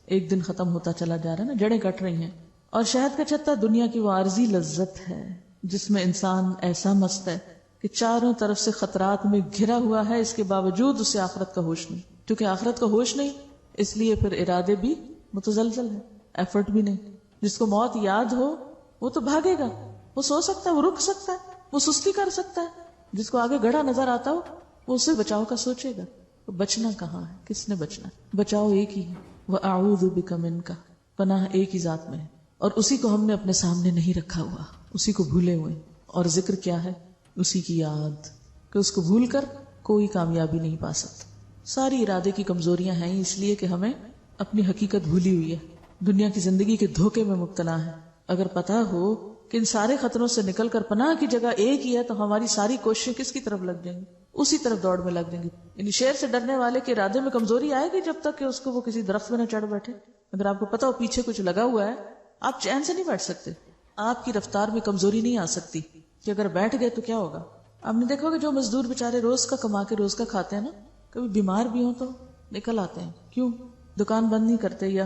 ایک دن ختم ہوتا چلا جا رہا ہے نا، جڑیں کٹ رہی ہیں. اور شہد کا چھتا دنیا کی وہ عارضی لذت ہے جس میں انسان ایسا مست ہے کہ چاروں طرف سے خطرات میں گھرا ہوا ہے، اس کے باوجود اسے آخرت کا ہوش نہیں. کیونکہ آخرت کا ہوش نہیں، اس لیے پھر ارادے بھی متزلزل ہے، ایفرٹ بھی نہیں. جس کو موت یاد ہو وہ تو بھاگے گا، وہ سو سکتا ہے، وہ رک سکتا ہے، وہ سستی کر سکتا ہے. جس کو آگے گڑھا نظر آتا ہو وہ اسے بچاؤ کا سوچے گا. تو بچنا کہاں ہے؟ کس نے بچنا؟ بچاؤ ایک ہی ہے، وَأَعُوذُ بِكَ مِنْكَ، پناہ ایک ہی ذات میں ہے، اور اسی کو ہم نے اپنے سامنے نہیں رکھا ہوا، اسی کو بھولے ہوئے. اور ذکر کیا ہے؟ اسی کی یاد، کہ اس کو بھول کر کوئی کامیابی نہیں پا سکتا. ساری ارادے کی کمزوریاں ہیں اس لیے کہ ہمیں اپنی حقیقت بھولی ہوئی ہے، دنیا کی زندگی کے دھوکے میں مبتلا ہے. اگر پتا ہو کہ ان سارے خطروں سے نکل کر پناہ کی جگہ ایک ہی ہے تو ہماری ساری کوششیں کس کی طرف لگ جائیں گی؟ اسی طرف دوڑ میں لگ جائیں گی. یعنی شیر سے ڈرنے والے کے ارادے میں کمزوری آئے گی جب تک کہ اس کو وہ کسی درخت میں نہ چڑھ بیٹھے. اگر آپ کو پتا ہو پیچھے کچھ لگا ہوا ہے، آپ چین سے نہیں بیٹھ سکتے. آپ کی رفتار میں کمزوری نہیں آ سکتی کہ اگر بیٹھ گئے تو کیا ہوگا. آپ نے دیکھا کہ جو مزدور بیچارے روز کا کما کے روز کا کھاتے ہیں نا، کبھی بیمار بھی ہوں تو نکل آتے ہیں. کیوں؟ دکان بند نہیں کرتے یا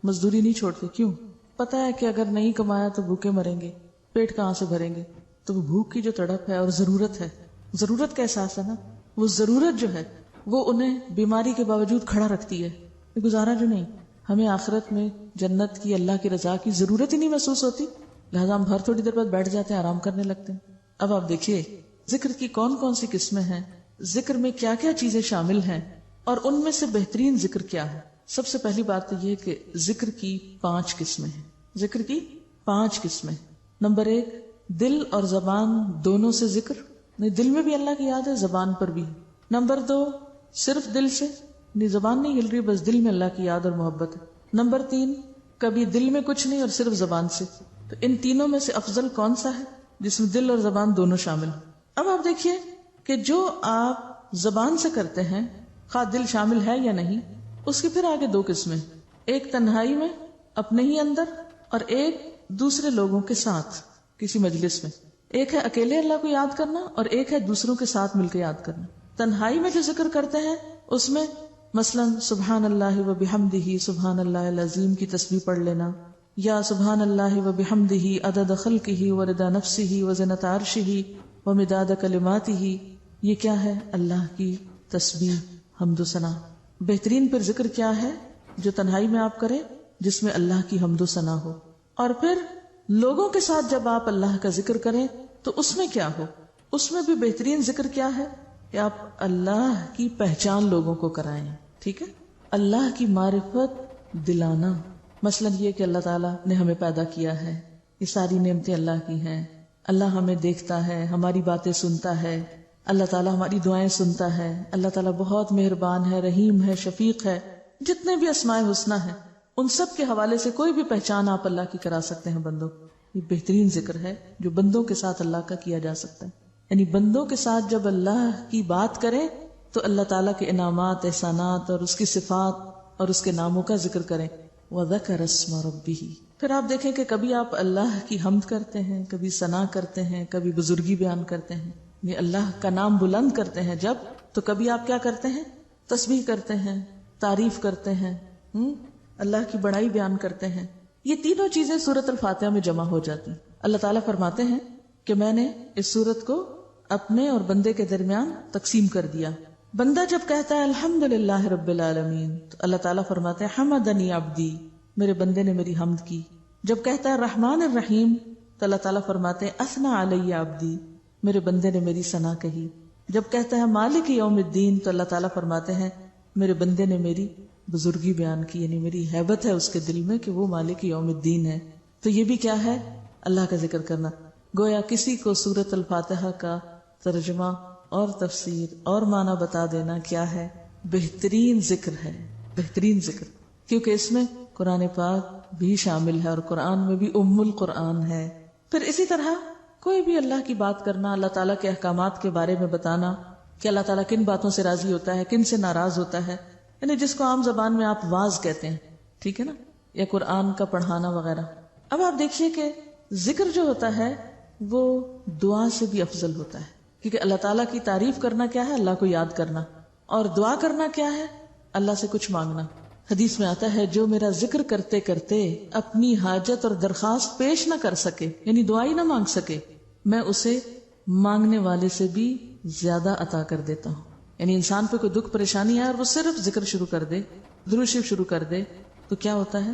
مزدوری نہیں چھوڑتے. کیوں؟ پتا ہے کہ اگر نہیں کمایا تو بھوکے مریں گے، پیٹ کہاں سے بھریں گے. تو وہ بھوک کی جو تڑپ ہے اور ضرورت ہے، ضرورت کا احساس ہے نا، وہ ضرورت جو ہے وہ انہیں بیماری کے باوجود کھڑا رکھتی ہے. یہ گزارا جو نہیں. ہمیں آخرت میں جنت کی، اللہ کی رضا کی ضرورت ہی نہیں محسوس ہوتی، لہذا ہم ہر تھوڑی دیر بعد بیٹھ جاتے ہیں، آرام کرنے لگتے ہیں. اب آپ دیکھیے ذکر کی کون کون سی قسمیں ہیں، ذکر میں کیا کیا چیزیں شامل ہیں، اور ان میں سے بہترین ذکر کیا ہے. سب سے پہلی بات تو یہ کہ ذکر کی 5 قسمیں ہیں. ذکر کی 5 قسمیں. نمبر 1، دل اور زبان دونوں سے ذکر. نہیں، دل میں بھی اللہ کی یاد ہے، زبان پر بھی. نمبر 2، صرف دل سے، نہیں زبان نہیں ہل رہی، بس دل میں اللہ کی یاد اور محبت ہے. نمبر 3، کبھی دل میں کچھ نہیں اور صرف زبان سے. تو ان تینوں میں سے افضل کون سا ہے جس میں دل اور زبان دونوں شامل. اب آپ دیکھیے کہ جو آپ زبان سے کرتے ہیں، خواہ دل شامل ہے یا نہیں، اس کی پھر آگے 2 قسمیں. ایک تنہائی میں اپنے ہی اندر، اور ایک دوسرے لوگوں کے ساتھ کسی مجلس میں. ایک ہے اکیلے اللہ کو یاد کرنا، اور ایک ہے دوسروں کے ساتھ مل کے یاد کرنا. تنہائی میں جو ذکر کرتے ہیں اس میں مثلا سبحان اللہ و بحمدہ سبحان اللہ العظیم کی تسبیح پڑھ لینا، یا سبحان اللہ و بحمدہ عدد خلقہ و رضا نفسہ و زنۃ عرشہ و مداد کلماتہ. یہ کیا ہے؟ اللہ کی تسبیح، حمد و ثنا. بہترین پھر ذکر کیا ہے جو تنہائی میں آپ کریں، جس میں اللہ کی حمد و ثنا ہو. اور پھر لوگوں کے ساتھ جب آپ اللہ کا ذکر کریں تو اس میں کیا ہو؟ اس میں بھی بہترین ذکر کیا ہے کہ آپ اللہ کی پہچان لوگوں کو کرائیں. ٹھیک ہے، اللہ کی معرفت دلانا. مثلا یہ کہ اللہ تعالیٰ نے ہمیں پیدا کیا ہے، یہ ساری نعمتیں اللہ کی ہیں، اللہ ہمیں دیکھتا ہے، ہماری باتیں سنتا ہے، اللہ تعالیٰ ہماری دعائیں سنتا ہے، اللہ تعالیٰ بہت مہربان ہے، رحیم ہے، شفیق ہے. جتنے بھی اسماء حسنی ہیں ان سب کے حوالے سے کوئی بھی پہچان آپ اللہ کی کرا سکتے ہیں بندوں. یہ بہترین ذکر ہے جو بندوں کے ساتھ اللہ کا کیا جا سکتا ہے. یعنی بندوں کے ساتھ جب اللہ کی بات کریں تو اللہ تعالیٰ کے انعامات، احسانات اور اس کی صفات اور اس کے ناموں کا ذکر کریں. وَذَكَرَ اسْمَ رَبِّهِ. پھر آپ دیکھیں کہ کبھی آپ اللہ کی حمد کرتے ہیں، کبھی ثنا کرتے ہیں، کبھی بزرگی بیان کرتے ہیں، یہ اللہ کا نام بلند کرتے ہیں جب، تو کبھی آپ کیا کرتے ہیں؟ تسبیح کرتے ہیں، تعریف کرتے ہیں، اللہ کی بڑائی بیان کرتے ہیں. یہ تینوں چیزیں سورۃ الفاتحہ میں جمع ہو جاتی. اللہ تعالیٰ فرماتے ہیں کہ میں نے اس سورت کو اپنے اور بندے کے درمیان تقسیم کر دیا. بندہ جب کہتا ہے الحمدللہ رب العالمین تو اللہ تعالیٰ فرماتے ہیں حمدنی عبدی، میرے بندے نے میری حمد کی. جب کہتا ہے الرحمن الرحیم تو اللہ تعالیٰ فرماتے ہیں اثنا علی عبدی، میرے بندے نے میری ثنا کہی. جب کہتا ہے مالک یوم الدین تو اللہ تعالیٰ فرماتے ہیں میرے بندے نے میری بزرگی بیان کی، یعنی میری ہیبت ہے اس کے دل میں کہ وہ مالک یوم الدین ہے. تو یہ بھی کیا ہے؟ اللہ کا ذکر کرنا. گویا کسی کو سورۃ الفاتحہ کا ترجمہ اور تفسیر اور معنی بتا دینا کیا ہے؟ بہترین ذکر ہے، بہترین ذکر. کیونکہ اس میں قرآن پاک بھی شامل ہے اور قرآن میں بھی ام القرآن ہے. پھر اسی طرح کوئی بھی اللہ کی بات کرنا، اللہ تعالیٰ کے احکامات کے بارے میں بتانا کہ اللہ تعالیٰ کن باتوں سے راضی ہوتا ہے، کن سے ناراض ہوتا ہے، یعنی جس کو عام زبان میں آپ واز کہتے ہیں، ٹھیک ہے نا، یا قرآن کا پڑھانا وغیرہ. اب آپ دیکھیے کہ ذکر جو ہوتا ہے وہ دعا سے بھی افضل ہوتا ہے، کیونکہ اللہ تعالیٰ کی تعریف کرنا کیا ہے؟ اللہ کو یاد کرنا. اور دعا کرنا کیا ہے؟ اللہ سے کچھ مانگنا. حدیث میں آتا ہے جو میرا ذکر کرتے کرتے اپنی حاجت اور درخواست پیش نہ کر سکے، یعنی دعائی نہ مانگ سکے، میں اسے مانگنے والے سے بھی زیادہ عطا کر دیتا ہوں. یعنی انسان پہ کوئی دکھ پریشانی ہے اور وہ صرف ذکر شروع کر دے، درود شریف شروع کر دے، تو کیا ہوتا ہے؟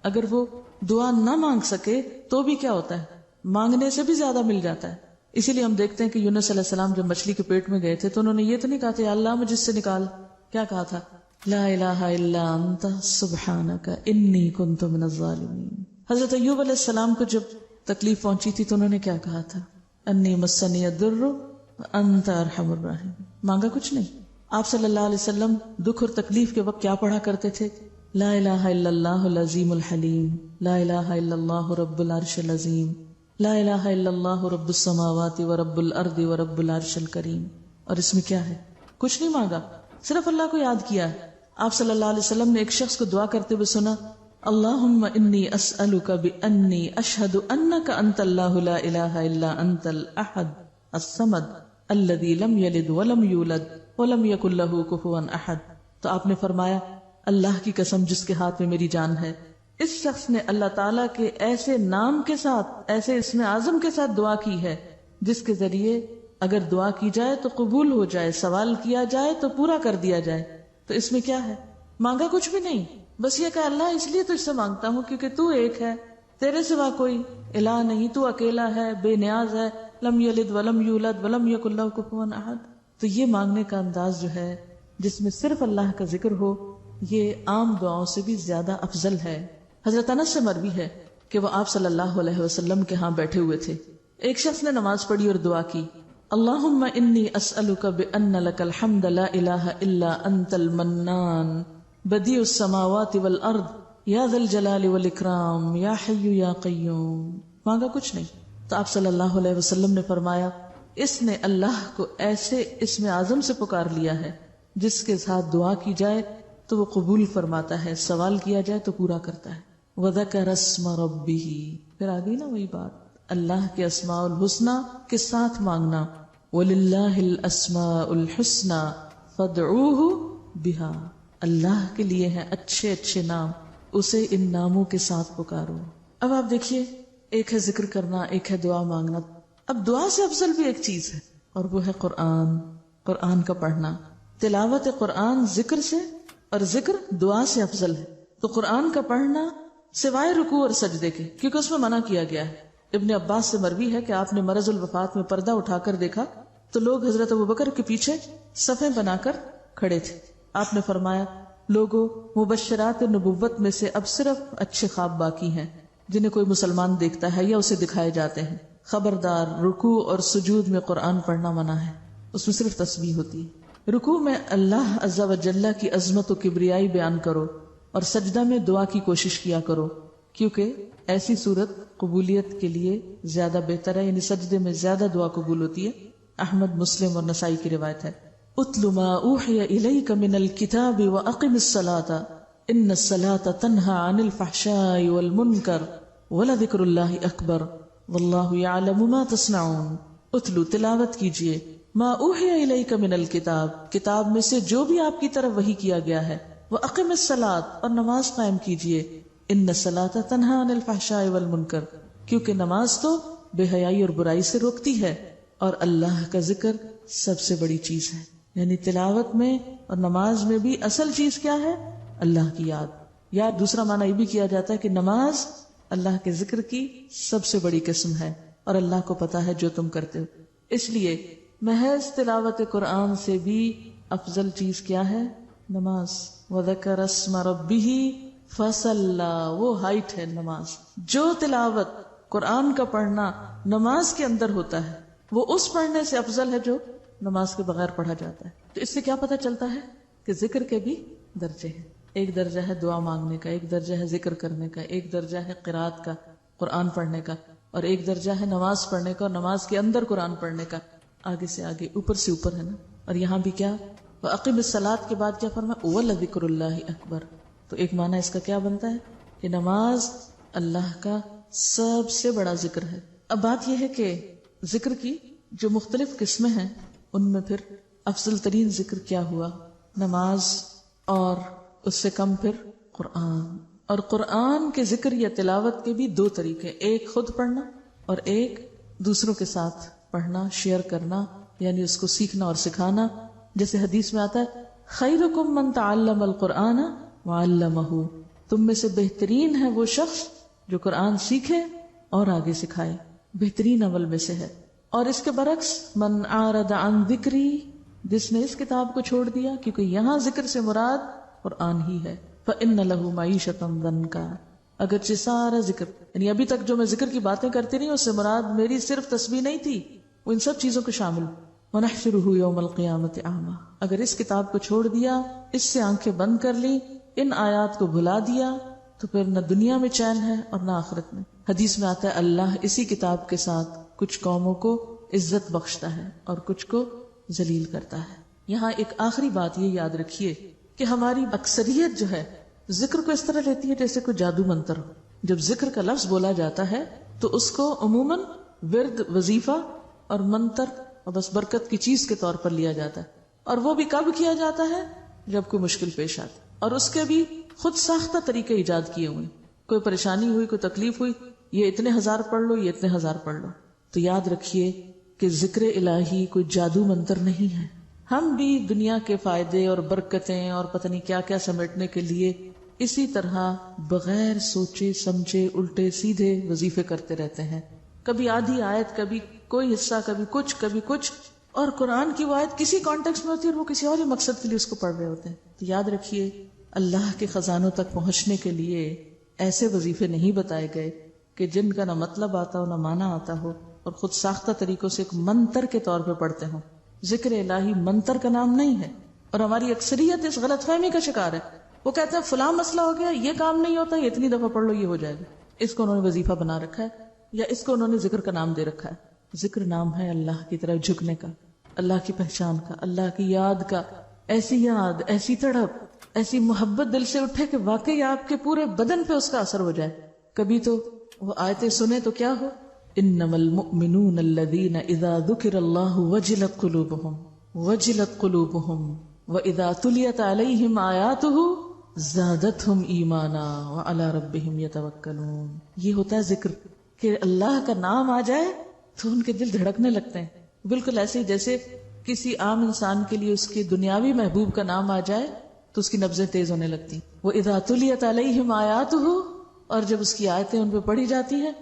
اگر وہ دعا نہ مانگ سکے تو بھی کیا ہوتا ہے؟ مانگنے سے بھی زیادہ مل جاتا ہے. اسی لیے ہم دیکھتے ہیں کہ یونس علیہ السلام جب مچھلی کے پیٹ میں گئے تھے تو انہوں نے یہ تو نہیں کہا تھا اللہ مجھ سے نکال، کیا کہا تھا؟ لا الہ الا انت سبحانک انی کنت من الظالمین۔ حضرت ایوب علیہ السلام کو جب تکلیف پہنچی تھی تو انہوں نے کیا کہا تھا؟ انی مسنی الضر وانت ارحم الراحمین۔ مانگا کچھ نہیں۔ آپ صلی اللہ علیہ وسلم دکھ اور تکلیف کے وقت کیا پڑھا کرتے تھے؟ لا الہ الا اللہ العظیم الحلیم، لا الہ الا اللہ رب العرش العظیم، لا الہ الا اللہ رب السماوات ورب الارض ورب العرش الکریم۔ اور اس میں کیا ہے؟ کچھ نہیں مانگا، صرف اللہ کو یاد کیا ہے۔ آپ صلی اللہ علیہ وسلم نے ایک شخص کو دعا کرتے ہوئے سنا، اللہم انی اسألک بانی اشہد انک انت اللہ لا الہ الا انت الاحد الصمد الذی لم یلد ولم یولد ولم یکن لہ کفوا احد۔ تو آپ نے فرمایا، اللہ کی قسم جس کے ہاتھ میں میری جان ہے، اس شخص نے اللہ تعالیٰ کے ایسے نام کے ساتھ، ایسے اسم اعظم کے ساتھ دعا کی ہے جس کے ذریعے اگر دعا کی جائے تو قبول ہو جائے، سوال کیا جائے تو پورا کر دیا جائے۔ تو اس میں کیا ہے؟ مانگا کچھ بھی نہیں، بس یہ کہ اللہ اس لیے تجھ سے مانگتا ہوں کیونکہ تو ایک ہے، تیرے سوا کوئی الہ نہیں، تو اکیلا ہے، بے نیاز ہے، لم یلد ولم یولد ولم یکن لہ کفوا احد۔ تو یہ مانگنے کا انداز جو ہے جس میں صرف اللہ کا ذکر ہو، یہ عام دعاؤں سے بھی زیادہ افضل ہے۔ حضرت انس سے مروی ہے کہ وہ آپ صلی اللہ علیہ وسلم کے ہاں بیٹھے ہوئے تھے، ایک شخص نے نماز پڑھی اور دعا کی، اللہم انی اسألک بان لک الحمد لا الہ الا انت المنان بدیع السماوات والارض یا ذا الجلال والاکرام یا حی یا قیوم۔ مانگا کچھ نہیں۔ تو آپ صلی اللہ علیہ وسلم نے فرمایا، اس نے اللہ کو ایسے اسم اعظم سے پکار لیا ہے جس کے ساتھ دعا کی جائے تو وہ قبول فرماتا ہے، سوال کیا جائے تو پورا کرتا ہے۔ وَذَكَرَ اسْمَ رَبِّهِ، پھر آگئی نا وہی بات، اللہ کے اسماء الحسنى کے ساتھ مانگنا، وَلِلَّهِ الْأَسْمَاءُ الْحُسْنَى فَادْعُوهُ بِهَا، اللہ کے لیے ہیں اچھے اچھے نام، اسے ان ناموں کے ساتھ پکارو۔ اب آپ دیکھیے، ایک ہے ذکر کرنا، ایک ہے دعا مانگنا۔ اب دعا سے افضل بھی ایک چیز ہے اور وہ ہے قرآن، قرآن کا پڑھنا۔ تلاوت قرآن ذکر سے اور ذکر دعا سے افضل ہے۔ تو قرآن کا پڑھنا سوائے رکوع اور سجدے کے، کیونکہ اس میں منع کیا گیا ہے۔ ابن عباس سے مروی ہے کہ آپ نے مرض الوفات میں پردہ اٹھا کر دیکھا تو لوگ حضرت ابوبکر کے پیچھے صفیں بنا کر کھڑے تھے۔ آپ نے فرمایا، لوگوں، مبشرات نبوت میں سے اب صرف اچھے خواب باقی ہیں جنہیں کوئی مسلمان دیکھتا ہے یا اسے دکھائے جاتے ہیں۔ خبردار، رکوع اور سجود میں قرآن پڑھنا منع ہے، اس میں صرف تسبیح ہوتی ہے۔ رکوع میں اللہ عز و جل کی عظمت و کبریائی بیان کرو اور سجدہ میں دعا کی کوشش کیا کرو، کیونکہ ایسی صورت قبولیت کے لیے زیادہ بہتر ہے، یعنی سجدے میں زیادہ دعا قبول ہوتی ہے۔ احمد، مسلم اور نسائی کی روایت ہے، اتل ما اوحی الیک من الکتاب واقم الصلاۃ ان الصلاۃ تنہی عن الفحشاء والمنکر ولذکر اللہ اکبر واللہ یعلم ما تصنعون۔ اتلو، تلاوت کیجئے، ما اوحی الیک من الکتاب، کتاب میں سے جو بھی آپ کی طرف وحی کیا گیا ہے، واقم الصلاۃ، اور نماز قائم کیجئے، ان الصلاۃ تنہی عن الفحشاء والمنکر، کیونکہ نماز تو بے حیائی اور برائی سے روکتی ہے، اور اللہ کا ذکر سب سے بڑی چیز ہے۔ یعنی تلاوت میں اور نماز میں بھی اصل چیز کیا ہے؟ اللہ کی یاد۔ یا دوسرا معنی یہ بھی کیا جاتا ہے کہ نماز اللہ کے ذکر کی سب سے بڑی قسم ہے، اور اللہ کو پتا ہے جو تم کرتے ہو۔ اس لیے محض تلاوت قرآن سے بھی افضل چیز کیا ہے؟ نماز۔ وَذَكَرَ اسْمَ رَبِّهِ فَصَلَّى، وہ ہائٹ ہے نماز۔ جو تلاوت قرآن کا پڑھنا نماز کے اندر ہوتا ہے وہ اس پڑھنے سے افضل ہے جو نماز کے بغیر پڑھا جاتا ہے۔ تو اس سے کیا پتہ چلتا ہے کہ ذکر کے بھی درجے ہیں۔ ایک درجہ ہے دعا مانگنے کا، ایک درجہ ہے ذکر کرنے کا، ایک درجہ ہے قرات کا، قرآن پڑھنے کا، اور ایک درجہ ہے نماز پڑھنے کا اور نماز کے اندر قرآن پڑھنے کا۔ آگے سے آگے، اوپر سے اوپر ہے نا۔ اور یہاں بھی کیا، وَأَقِمِ الصَّلَاةَ کے بعد کیا فرمایا، وَلَذِكْرُ اللَّهِ أَكْبَرُ۔ تو ایک معنی اس کا کیا بنتا ہے کہ نماز اللہ کا سب سے بڑا ذکر ہے۔ اب بات یہ ہے کہ ذکر کی جو مختلف قسمیں ہیں ان میں پھر افضل ترین ذکر کیا ہوا؟ نماز، اور اس سے کم پھر قرآن۔ اور قرآن کے ذکر یا تلاوت کے بھی دو طریقے، ایک خود پڑھنا اور ایک دوسروں کے ساتھ پڑھنا، شیئر کرنا، یعنی اس کو سیکھنا اور سکھانا۔ جیسے حدیث میں آتا ہے، خیرکم من تعلم القرآن وعلمہ، تم میں سے بہترین ہے وہ شخص جو قرآن سیکھے اور آگے سکھائے، بہترین عمل میں سے ہے۔ اور اس کے برعکس، من اعرض عن ذکری، جس نے اس کتاب کو چھوڑ دیا، کیونکہ یہاں ذکر سے مراد قرآن ہی ہے. فَإِنَّ لَهُ مَعِيشَةً ضَنْكَ. اگرچہ سارا ذکر، یعنی ابھی تک جو میں ذکر کی باتیں کرتی رہی اس سے مراد میری صرف تسبیح نہیں تھی، وہ ان سب چیزوں کو شامل. وَنَحْشُرُهُ يَوْمَ الْقِيَامَةِ أَعْمَى. اگر اس کتاب کو چھوڑ دیا، اس سے آنکھیں بند کر لی، ان آیات کو بھلا دیا، تو پھر نہ دنیا میں چین ہے اور نہ آخرت میں. حدیث میں آتا ہے اللہ اسی کتاب کے ساتھ کچھ قوموں کو عزت بخشتا ہے اور کچھ کو ذلیل کرتا ہے. یہاں ایک آخری بات یہ یاد رکھیے کہ ہماری اکثریت جو ہے ذکر کو اس طرح لیتی ہے جیسے کوئی جادو منتر ہو. جب ذکر کا لفظ بولا جاتا ہے تو اس کو عموماً ورد، وظیفہ اور منتر اور بس برکت کی چیز کے طور پر لیا جاتا ہے. اور وہ بھی کب کیا جاتا ہے؟ جب کوئی مشکل پیش آتی، اور اس کے بھی خود ساختہ طریقے ایجاد کیے ہوئے. کوئی پریشانی ہوئی، کوئی تکلیف ہوئی، یہ اتنے ہزار پڑھ لو، یہ اتنے ہزار پڑھ لو. تو یاد رکھیے کہ ذکر الہی کوئی جادو منتر نہیں ہے. ہم بھی دنیا کے فائدے اور برکتیں اور پتہ نہیں کیا کیا سمیٹنے کے لیے اسی طرح بغیر سوچے سمجھے الٹے سیدھے وظیفے کرتے رہتے ہیں. کبھی آدھی آیت، کبھی کوئی حصہ، کبھی کچھ، اور قرآن کی وہ آیت کسی کانٹیکس میں ہوتی ہے اور وہ کسی اور ہی مقصد کے لیے اس کو پڑھ رہے ہوتے ہیں. تو یاد رکھیے اللہ کے خزانوں تک پہنچنے کے لیے ایسے وظیفے نہیں بتائے گئے کہ جن کا نہ مطلب آتا ہو نہ معنی آتا ہو اور خود ساختہ طریقوں سے ایک منتر کے طور پہ پڑھتے ہوں. ذکر الہی منتر کا نام نہیں ہے، اور ہماری اکثریت اس غلط فہمی کا شکار ہے. وہ کہتے ہیں فلاں مسئلہ ہو گیا، یہ کام نہیں ہوتا، یہ اتنی دفعہ پڑھ لو یہ ہو جائے گا. اس کو انہوں نے وظیفہ بنا رکھا ہے یا اس کو انہوں نے ذکر کا نام دے رکھا ہے. ذکر نام ہے اللہ کی طرف جھکنے کا، اللہ کی پہچان کا، اللہ کی یاد کا. ایسی یاد، ایسی تڑپ، ایسی محبت دل سے اٹھے کہ واقعی آپ کے پورے بدن پہ اس کا اثر ہو جائے. کبھی تو وہ آیتیں سنے تو کیا ہو، انما المؤمنون الذین اذا ذکر اللہ وجلت قلوبهم واذا تلیت علیہم آیاتہ زادتہم ایمانا وعلی ربہم یتوکلون. یہ ہوتا ہے ذکر، کہ اللہ کا نام آ جائے تو ان کے دل دھڑکنے لگتے ہیں. بالکل ایسے ہی جیسے کسی عام انسان کے لیے اس کے دنیاوی محبوب کا نام آ جائے تو اس کی نبضیں تیز ہونے لگتی. وَإِذَا تُلِيَتْ عَلَيْهِمْ آيَاتُهُ، اور جب اس کی آیتیں ان پہ پڑھی جاتی ہیں،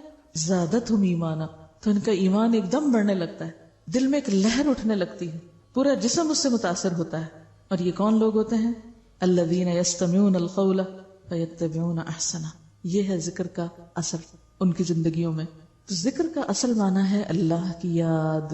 زادتہم ایمانا، تو ان کا ایمان ایک دم بڑھنے لگتا ہے، دل میں ایک لہر اٹھنے لگتی ہے، پورا جسم اس سے متاثر ہوتا ہے. اور یہ کون لوگ ہوتے ہیں؟ الذین یستمعون القول فیتبعون احسنہ. یہ ہے ذکر کا اثر ان کی زندگیوں میں. تو ذکر کا اصل معنی ہے اللہ کی یاد.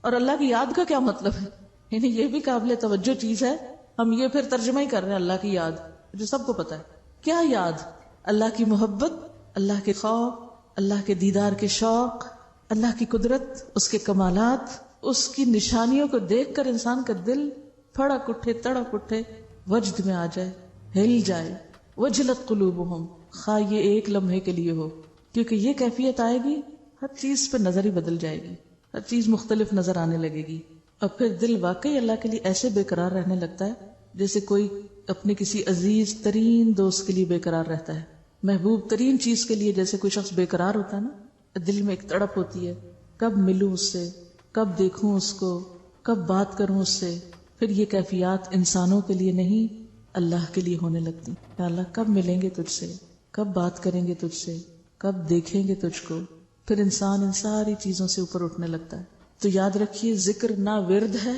اور اللہ کی یاد کا کیا مطلب ہے؟ یعنی یہ بھی قابل توجہ چیز ہے. ہم یہ پھر ترجمہ ہی کر رہے ہیں اللہ کی یاد، جو سب کو پتا ہے. کیا یاد؟ اللہ کی محبت، اللہ کے خوف، اللہ کے دیدار کے شوق، اللہ کی قدرت، اس کے کمالات، اس کی نشانیوں کو دیکھ کر انسان کا دل پھڑک اٹھے، تڑپ اٹھے، وجد میں آ جائے، ہل جائے. وجلت قلوبہم، خواہ یہ ایک لمحے کے لیے ہو، کیونکہ یہ کیفیت آئے گی ہر چیز پہ نظر ہی بدل جائے گی، ہر چیز مختلف نظر آنے لگے گی. اور پھر دل واقعی اللہ کے لیے ایسے بے قرار رہنے لگتا ہے جیسے کوئی اپنے کسی عزیز ترین دوست کے لیے بے قرار رہتا ہے، محبوب ترین چیز کے لیے جیسے کوئی شخص بے قرار ہوتا ہے نا. دل میں ایک تڑپ ہوتی ہے، کب ملوں اس سے، کب دیکھوں اس کو، کب بات کروں اس سے. پھر یہ کیفیات انسانوں کے لیے نہیں اللہ کے لیے ہونے لگتی. کہ اللہ کب ملیں گے تجھ سے، کب بات کریں گے تجھ سے، کب دیکھیں گے تجھ کو. پھر انسان ان ساری چیزوں سے اوپر اٹھنے لگتا ہے. تو یاد رکھیے ذکر نہ ورد ہے،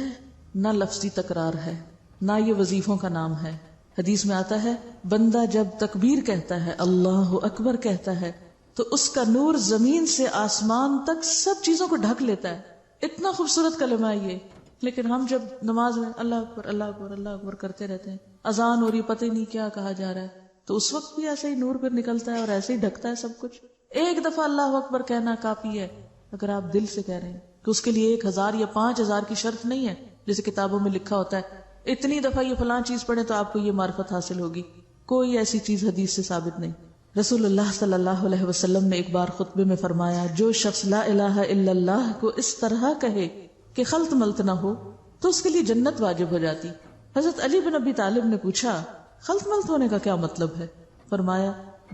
نہ لفظی تکرار ہے، نہ یہ وظیفوں کا نام ہے. حدیث میں آتا ہے بندہ جب تکبیر کہتا ہے، اللہ اکبر کہتا ہے، تو اس کا نور زمین سے آسمان تک سب چیزوں کو ڈھک لیتا ہے. اتنا خوبصورت کلمہ ہے یہ. لیکن ہم جب نماز میں اللہ اکبر اللہ اکبر اللہ اکبر کرتے رہتے ہیں، اذان ہو رہی پتہ ہی نہیں کیا کہا جا رہا ہے، تو اس وقت بھی ایسے ہی نور پھر نکلتا ہے اور ایسے ہی ڈھکتا ہے سب کچھ. ایک دفعہ اللہ اکبر کہنا کافی ہے اگر آپ دل سے کہہ رہے ہیں، کہ اس کے لیے 1000 یا 5000 کی شرط نہیں ہے جیسے کتابوں میں لکھا ہوتا ہے اتنی دفعہ یہ فلاں چیز پڑھیں تو آپ کو یہ معرفت حاصل ہوگی. کوئی ایسی چیز حدیث سے ثابت نہیں. رسول اللہ صلی اللہ علیہ وسلم نے ایک بار خطبے میں فرمایا، جو شخص لا الہ الا اللہ کو اس طرح کہے کہ خلط ملط نہ ہو تو اس کے لیے جنت واجب ہو جاتی. حضرت علی بن ابی طالب نے پوچھا خلط ملط ہونے کا کیا مطلب ہے؟ فرمایا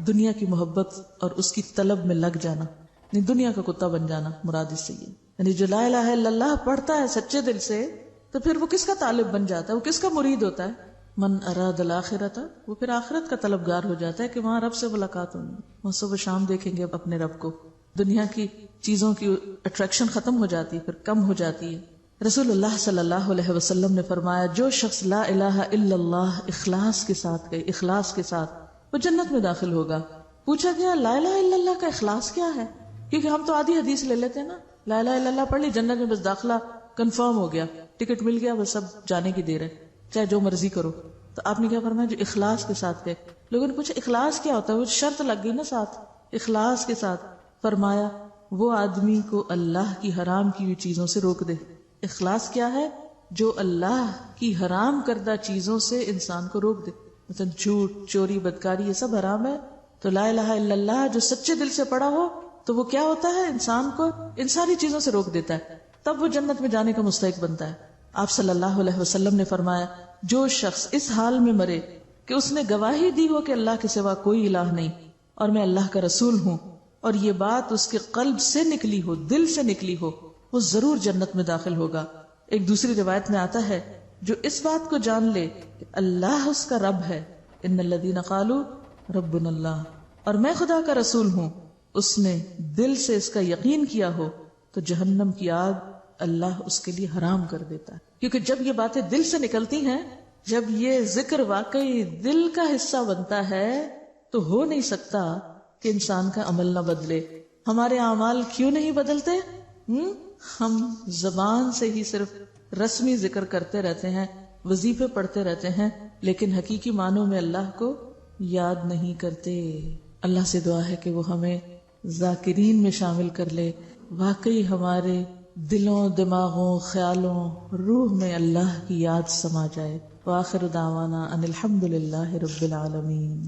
دنیا کی محبت اور اس کی طلب میں لگ جانا، یعنی دنیا کا کتا بن جانا مراد اس سے یہ. یعنی جو لا الہ الا اللہ پڑھتا ہے سچے دل سے تو پھر وہ کس کا طالب بن جاتا ہے، وہ کس کا مرید ہوتا ہے؟ من اراد الاخرۃ، وہ پھر آخرت کا طلبگار ہو جاتا ہے کہ وہاں رب سے ملاقات ہونی، وہاں صبح شام دیکھیں گے اپنے رب کو. دنیا کی چیزوں کی اٹریکشن ختم ہو جاتی ہے، پھر کم ہو جاتی ہے. رسول اللہ صلی اللہ علیہ وسلم نے فرمایا جو شخص لا الہ الا اللہ اخلاص کے ساتھ کہے، اخلاص کے ساتھ، وہ جنت میں داخل ہوگا۔ پوچھا گیا لا الہ الا اللہ کا اخلاص کیا ہے؟ کیونکہ ہم تو آدھی حدیث لے لیتے ہیں نا، لا الہ الا اللہ پڑھ لی جنت میں بس داخلہ کنفرم ہو گیا، ٹکٹ مل گیا، بس سب جانے کی دیر ہے، چاہے جو مرضی کرو۔ تو آپ نے کیا فرمایا؟ جو اخلاص کے ساتھ کہے۔ لوگوں نے پوچھا اخلاص کیا ہوتا ہے؟ وہ شرط لگ گئی نا ساتھ، اخلاص کے ساتھ۔ فرمایا وہ آدمی کو اللہ کی حرام کی ہوئی چیزوں سے روک دے۔ اخلاص کیا ہے؟ جو اللہ کی حرام کردہ چیزوں سے انسان کو روک دے، مثلا جھوٹ، چوری، بدکاری، یہ سب حرام ہے۔ تو لا الہ الا اللہ جو سچے دل سے پڑھا ہو تو وہ کیا ہوتا ہے؟ انسان کو ان ساری چیزوں سے روک دیتا ہے، تب وہ جنت میں جانے کا مستحق بنتا ہے۔ آپ صلی اللہ علیہ وسلم نے فرمایا جو شخص اس حال میں مرے کہ اس نے گواہی دی ہو کہ اللہ کے سوا کوئی الہ نہیں اور میں اللہ کا رسول ہوں، اور یہ بات اس کے قلب سے نکلی ہو، دل سے نکلی ہو، وہ ضرور جنت میں داخل ہوگا۔ ایک دوسری روایت میں آتا ہے جو اس بات کو جان لے کہ اللہ اس کا رب ہے، ان الذین قالوا ربنا اللہ، اور میں خدا کا رسول ہوں، اس نے دل سے اس کا یقین کیا ہو، تو جہنم کی آگ اللہ اس کے لیے حرام کر دیتا ہے۔ کیونکہ جب یہ باتیں دل سے نکلتی ہیں، جب یہ ذکر واقعی دل کا حصہ بنتا ہے، تو ہو نہیں سکتا کہ انسان کا عمل نہ بدلے۔ ہمارے اعمال کیوں نہیں بدلتے؟ ہم زبان سے ہی صرف رسمی ذکر کرتے رہتے ہیں، وظیفے پڑھتے رہتے ہیں، لیکن حقیقی معنوں میں اللہ کو یاد نہیں کرتے۔ اللہ سے دعا ہے کہ وہ ہمیں ذاکرین میں شامل کر لے، واقعی ہمارے دلوں، دماغوں، خیالوں، روح میں اللہ کی یاد سما جائے۔ وآخر دعوانا ان الحمد للہ رب العالمین۔